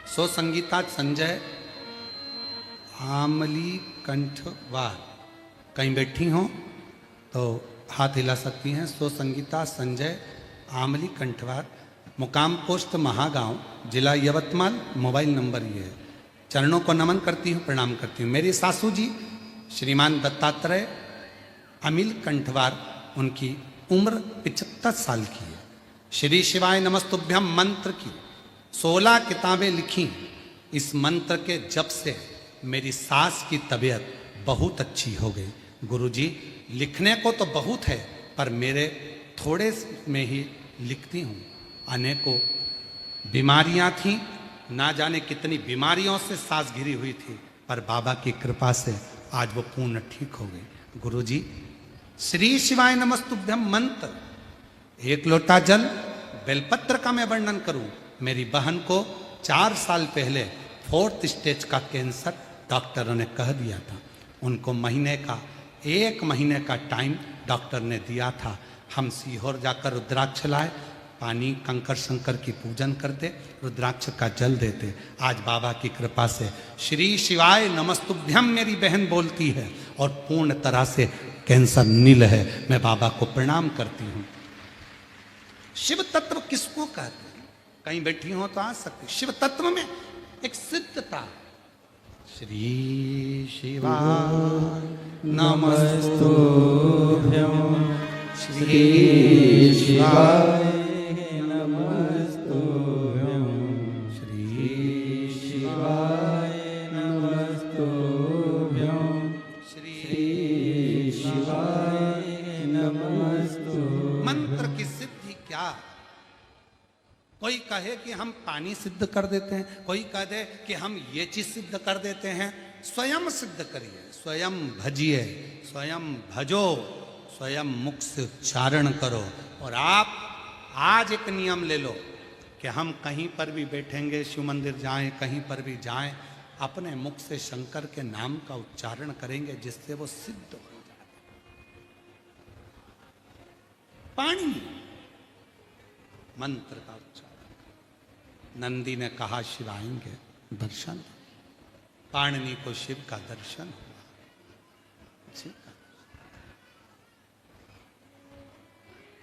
Speaker 1: सो संगीता संजय आमली कंठवार, कहीं बैठी हो तो हाथ हिला सकती हैं। सो संगीता संजय आमली कंठवार, मुकाम पोस्ट महागांव, जिला यवतमाल, मोबाइल नंबर ये है। चरणों को नमन करती हूँ, प्रणाम करती हूँ। मेरी सासू जी श्रीमान दत्तात्रेय अमिल कंठवार, उनकी उम्र 75 साल की है। श्री शिवाय नमस्तुभ्यम मंत्र की 16 किताबें लिखी। इस मंत्र के जप से मेरी सास की तबीयत बहुत अच्छी हो गई। गुरुजी, लिखने को तो बहुत है, पर मेरे थोड़े में ही लिखती हूँ। अनेकों बीमारियां थीं, ना जाने कितनी बीमारियों से सास घिरी हुई थी, पर बाबा की कृपा से आज वो पूर्ण ठीक हो गई। गुरुजी, श्री शिवाय नमस्तुभ्यम मंत्र, 1 लोटा जल, बेलपत्र का मैं वर्णन करूं। मेरी बहन को 4 साल पहले 4th स्टेज का कैंसर डॉक्टरों ने कह दिया था। उनको 1 महीने का टाइम डॉक्टर ने दिया था। हम सीहोर जाकर रुद्राक्ष लाए, पानी कंकर शंकर की पूजन करते, रुद्राक्ष का जल देते। आज बाबा की कृपा से श्री शिवाय नमस्तुभ्यम मेरी बहन बोलती है और पूर्ण तरह से कैंसर नील है। मैं बाबा को प्रणाम करती हूँ। शिव तत्व किसको कहते हैं? कहीं बैठी हो तो आ सकते। शिव तत्व में एक सिद्धता। श्री शिवाय नमस्तुभ्यं, श्री शिवाय नमस्तुभ्यं, श्री शिवाय नमस्तुभ्यं, श्री शिवाय नमस्तुभ्यं। मंत्र की सिद्धि क्या? कोई कहे कि हम पानी सिद्ध कर देते हैं, कोई कह दे कि हम ये चीज सिद्ध कर देते हैं। स्वयं सिद्ध करिए, स्वयं भजिए, स्वयं भजो, स्वयं मुख से उच्चारण करो। और आप आज एक नियम ले लो कि हम कहीं पर भी बैठेंगे, शिव मंदिर जाएं, कहीं पर भी जाएं, अपने मुख से शंकर के नाम का उच्चारण करेंगे, जिससे वो सिद्ध हो जाए। पाणी मंत्र का उच्चारण। नंदी ने कहा शिव आएंगे, दर्शन। पाणिनि को शिव का दर्शन हुआ। शिव का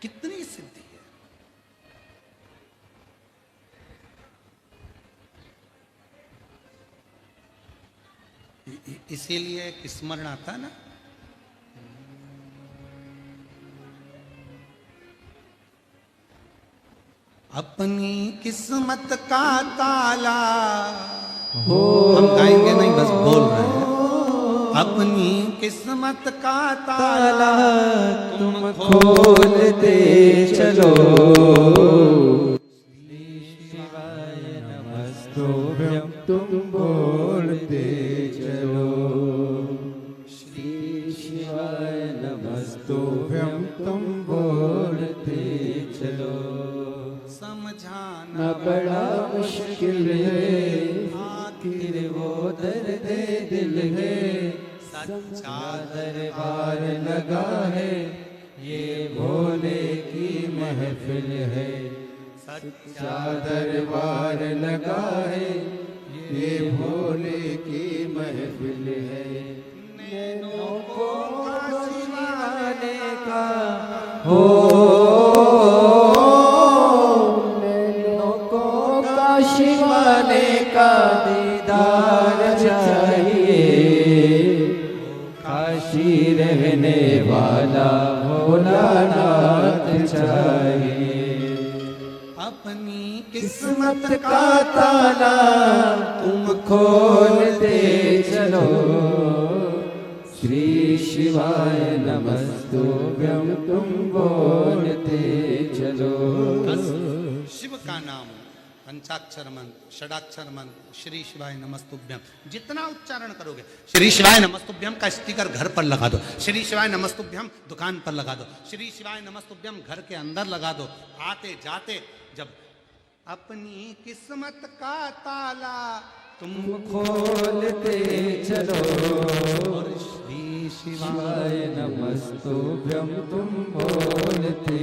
Speaker 1: कितनी सिद्धि है। इसीलिए एक स्मरण आता ना, अपनी किस्मत का ताला। हम गाएंगे नहीं, बस बोल रहे हैं। अपनी किस्मत का ताला
Speaker 2: तुम खोलते चलो। शिवाय नमस्तुभ्यं तुम बोलते चलो। श्री शिवाय नमस्तुभ्यं तुम बोलते चलो।
Speaker 1: समझाना
Speaker 2: बड़ा मुश्किल है, आखिर वो दर्द दिल है। सच्चा दरबार लगा है, ये भोले की महफिल है। सच्चा दरबार लगा है, ये भोले की महफिल है। नैनों को शिवाने का हो, नैनों को शिवाने का दीदार चाहिए। काशी रहने वाला भोलानाथ चाहिए।
Speaker 1: अपनी
Speaker 2: किस्मत का ताला तुम खोलते चलो। श्री शिवाय नमस्तुभ्यं तुम बोलते चलो।
Speaker 1: शिव का नाम पंचाक्षर मंत्र, षडाक्षर मंत्र, श्री शिवाय नमस्तुभ्यम, जितना उच्चारण करोगे। श्री शिवाय नमस्तुभ्यम का स्टिकर घर पर लगा दो, श्री शिवाय नमस्तुभ्यम दुकान पर लगा दो, श्री शिवाय नमस्तुभ्यम घर के अंदर लगा दो। आते जाते जब अपनी किस्मत का ताला तुम
Speaker 2: खोलते चलो।
Speaker 1: और श्री
Speaker 2: शिवाय नमस्तुभ्यं तुम बोलते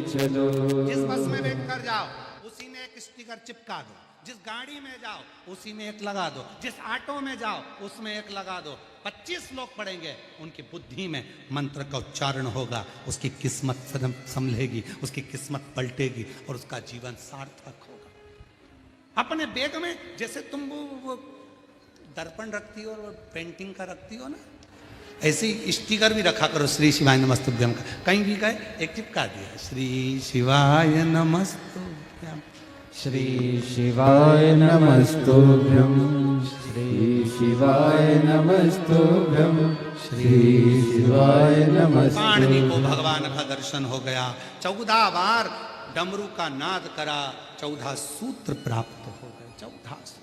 Speaker 2: चलो।
Speaker 1: जिस बस में बैठ कर जाओ उसी में एक स्टिकर चिपका दो, जिस गाड़ी में जाओ उसी में एक लगा दो, जिस ऑटो में जाओ उसमें एक लगा दो। 25 लोग पढ़ेंगे, उनकी बुद्धि में मंत्र का उच्चारण होगा, उसकी किस्मत संभलेगी, उसकी किस्मत पलटेगी और उसका जीवन सार्थक होगा। अपने बैग में जैसे तुम वो दर्पण रखती हो और पेंटिंग का रखती हो ना, ऐसे ही स्टिकर भी रखा करो श्री शिवाय नमस्तुभ्यम का। कहीं भी गए एक चिपका दिया, श्री शिवाय नमस्तुभ्यम,
Speaker 2: श्री शिवाय नमस्तुभ्यं, श्री शिवाय नमस्तुभ्यं, श्री शिवाय नमस्तुभ्यं।
Speaker 1: पाणिनि को भगवान का दर्शन हो गया। 14 बार डमरू का नाद करा, 14 सूत्र प्राप्त हो गए। 14 सूत्र।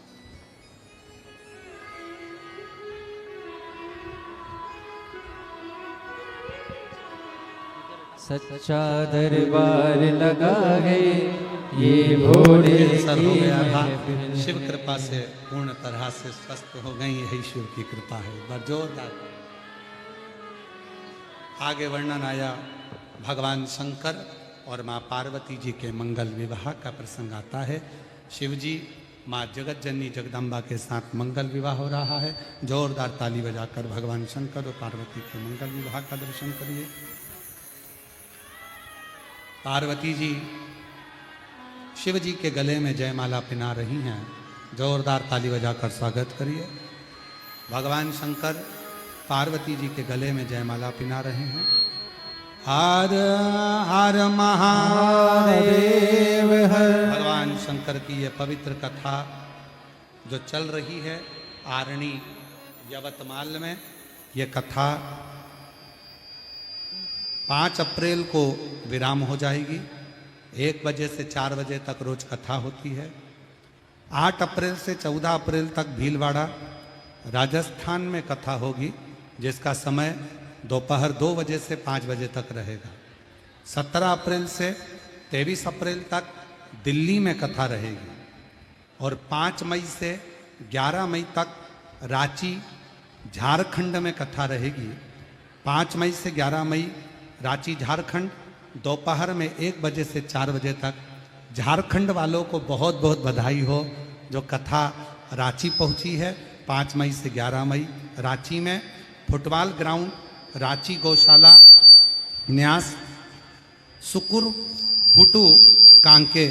Speaker 2: सच्चा दरबार लगा है, ये भोले
Speaker 1: सर हो गया था।
Speaker 2: की
Speaker 1: शिव कृपा से पूर्ण तरह से स्वस्थ हो गई, यही शिव की कृपा है। बड़ा जोरदार। आगे वर्णन आया भगवान शंकर और माँ पार्वती जी के मंगल विवाह का प्रसंग आता है। शिव जी माँ जगत जननी जगदम्बा के साथ मंगल विवाह हो रहा है। जोरदार ताली बजाकर भगवान शंकर और पार्वती के मंगल विवाह का दर्शन करिए। पार्वती जी शिव जी के गले में जयमाला पहना रही हैं। जोरदार ताली बजाकर स्वागत करिए। भगवान शंकर पार्वती जी के गले में जयमाला पहना रहे हैं। हर हर महादेव हर। भगवान शंकर की यह पवित्र कथा जो चल रही है आरणी यवतमाल में, यह कथा 5 अप्रैल को विराम हो जाएगी। 1 बजे से 4 बजे तक रोज कथा होती है। 8 अप्रैल से 14 अप्रैल तक भीलवाड़ा राजस्थान में कथा होगी, जिसका समय दोपहर 2 बजे से 5 बजे तक रहेगा। 17 अप्रैल से 23 अप्रैल तक दिल्ली में कथा रहेगी और 5 मई से 11 मई तक रांची झारखंड में कथा रहेगी। 5 मई से 11 मई रांची झारखंड, दोपहर में 1 बजे से 4 बजे तक। झारखंड वालों को बहुत बहुत बधाई हो जो कथा रांची पहुंची है। 5 मई से 11 मई रांची में फुटबॉल ग्राउंड, रांची गौशाला, न्यास, सुकुर, हुटू, कांके,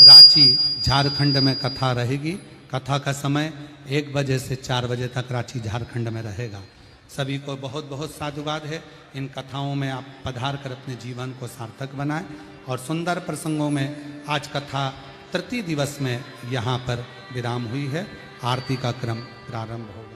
Speaker 1: रांची झारखंड में कथा रहेगी। कथा का समय 1 बजे से 4 बजे तक रांची झारखंड में रहेगा। सभी को बहुत बहुत साधुवाद है। इन कथाओं में आप पधार कर अपने जीवन को सार्थक बनाएं और सुंदर प्रसंगों में आज कथा तृतीय दिवस में यहाँ पर विराम हुई है। आरती का क्रम प्रारंभ होगा।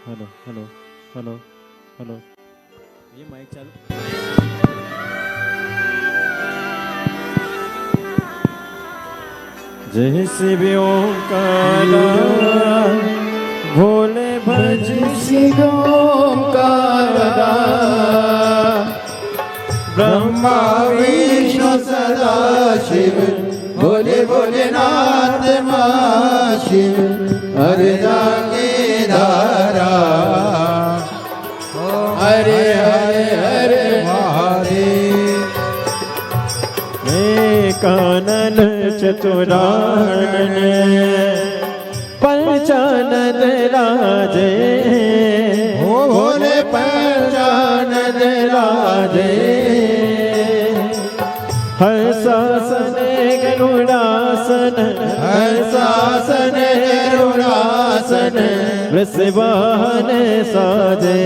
Speaker 2: हेलो हेलो हेलो हेलो, ये माइक चालू। जय शिव ओंकार भोले भज शिव ओंकार, ब्रह्मा विष्णु सदा शिव, भोले भोलेनाथ मां शिव, हरे जागे धारा, हरे हरे हरे महादेव। कानन चतुरानन पंचानन राजे, ओ भोले पंचानन राजे, हर्षासन गरुड़ासन, हर्षासन गरुड़ासन, वृषवाहन साजे,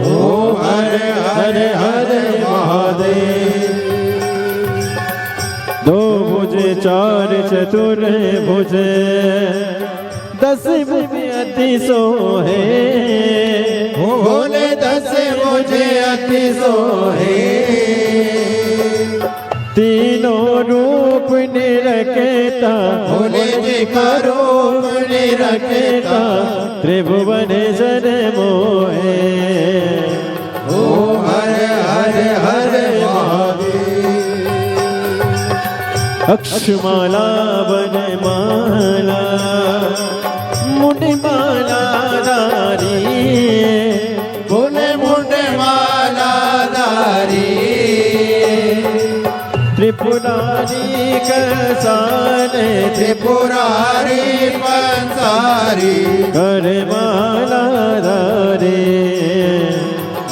Speaker 2: ओ हरे हरे हरे महादेव। दो भुज चार चतुर भुज, 10 भुज अति सोहे, ओ भोले 10 भुज अति सोहे, तीनों रूप निरखेता, भोले जी का रूप निरखेता, त्रिभुवन जन मोहे, ओ हरे हरे हरे महादेव। अक्षमाला वनमाला मुंडमाला धारी, भोले मुंडमाला धारी, त्रिपुरारी कसान, त्रिपुरारी पंसारी, करमाला धारे,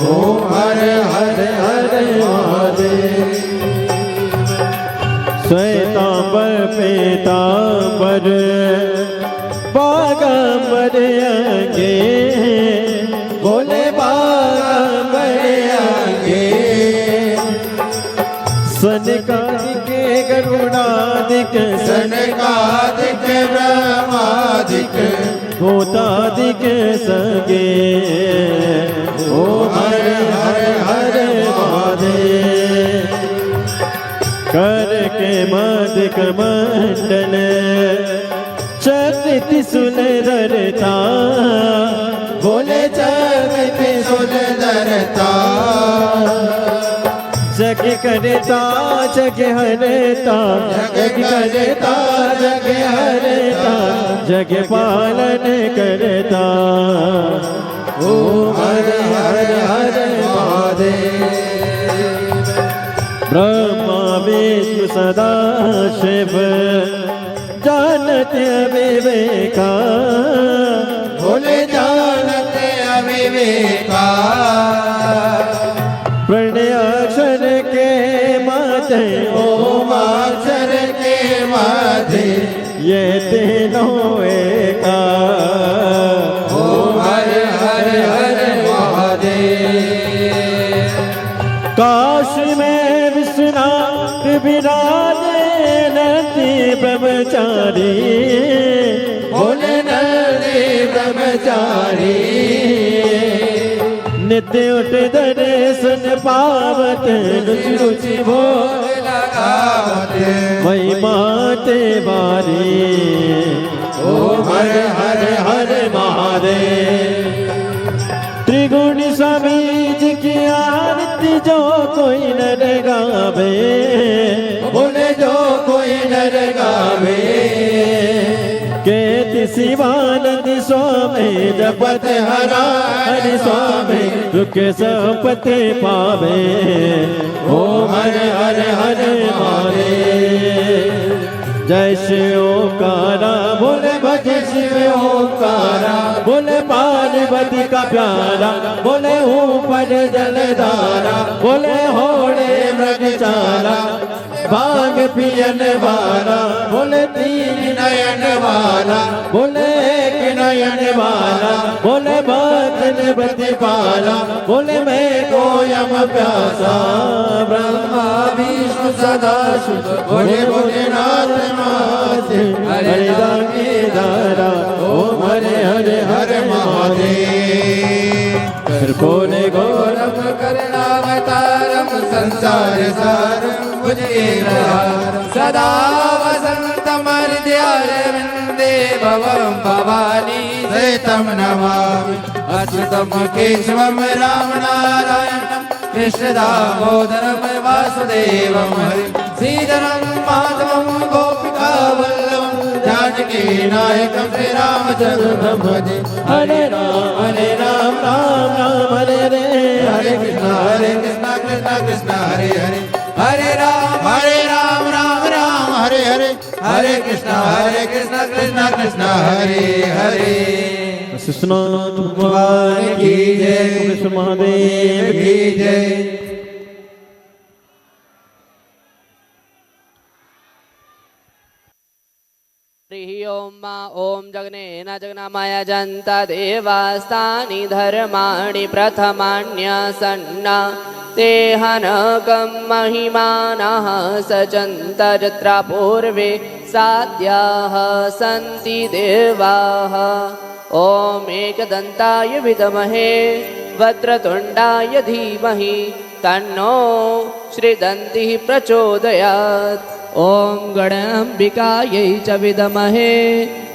Speaker 2: ओ हरे हरे हरे महादेव। श्वेतांबर पीतांबर बागंबर अंगे, भोले बागंबर अंगे, सनकादिक गरुड़ादिक, सनकादिक ब्रह्मादिक, भूतादिक संगे, ओ हरे हरे हरे महादेव। कर के मादिक मंडल चरित सुंदरता, भोले चरित सुंदरता, जग करता जग हरता, जग करता जग हरता, जग पालन करता, ओ हरे हरे हरे महादेव। ब्रह्मा विष्णु सदा शिव, जानते अविवेका, भोले जानते अविवेका, प्रणयाक्षर के माथे, ओम अक्षर के माथे, ये तीनों एका, ओ हरे हरे हरे महादेव। विचारी नित्य उठ दर्शन पावत रुचि रुचि भोग लगावत महिमा ते बारी ओम हर हर हर महादेव त्रिगुण स्वामी जी की आरती जो कोई नर गावे बोले जो कोई नर गावे केति शिवानंद स्वामी जपत हरा हरि स्वामी दुख संपत्ति पावे ओम हर हर हर महादेव जय शिव ओंकारा बोले भज शिव ओंकारा बोले पार्वती का प्यारा बोले ऊपर जलधारा बोले होड़े मृगचारा भाग पियन वाला बोले तीन नयन वाला बोले एक नयन वाला बोले बातन बति पाला बोले मैं कोयम प्यासा ब्रह्मा विष्णु सदा शिव बोले भोलेनाथ हरे रामे दारा ओम हरे हरे हरे महादेव बोले गौरम करुणावतारम संसार सारम भुजगेन्द्रहारम सदा वसंतम हृदयारविंदे भवं भवानी सहितं नमामि अच्युतं केशवं राम नारायणं कृष्ण दामोदरं वासुदेवं हरि श्रीधरं माधवं गोपिका वल्लभं जानकी नायकं श्री रामचन्द्रं भजे हरे राम राम राम हरे हरे हरे कृष्ण कृष्ण कृष्ण हरे हरे हरे राम राम राम हरे हरे हरे कृष्ण कृष्ण कृष्ण हरे हरे कृष्णनाथ भगवान की जय कृष्ण महादेव की जय
Speaker 4: ओम जगनेन जगन्माया जन्ता देवास्तानि धर्माणि प्रथमान्यसन्ना तेहनकं महिमानः सचन्त यत्र पूर्वे साध्याः सन्ति देवाः ॐ एकदन्ताय विद्महे वक्रतुण्डाय धीमहि तन्नो श्रीदन्तिः प्रचोदयात् ॐ गणाम्बिकायै च विद्महे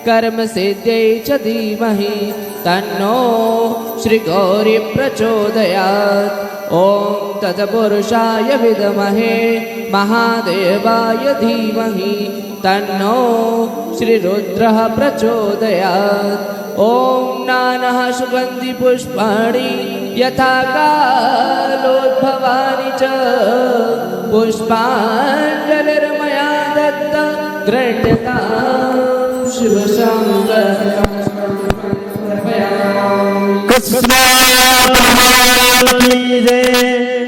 Speaker 4: कर्मसिद्ध्यै च धीमहि तन्नो श्रीगौरी प्रचोदयात् ॐ तत्पुरुषाय विद्महे महादेवाय धीमहि तन्नो श्रीरुद्रः प्रचोदयात् ॐ नानः सुगन्धिपुष्पाणि यथा कालोद्भवानि च पुष्पाञ्जलिर्मया दत्त गृह्यतां शिवशङ्कर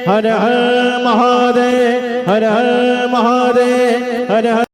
Speaker 2: हर हर महादेव हर हर महादेव हर हर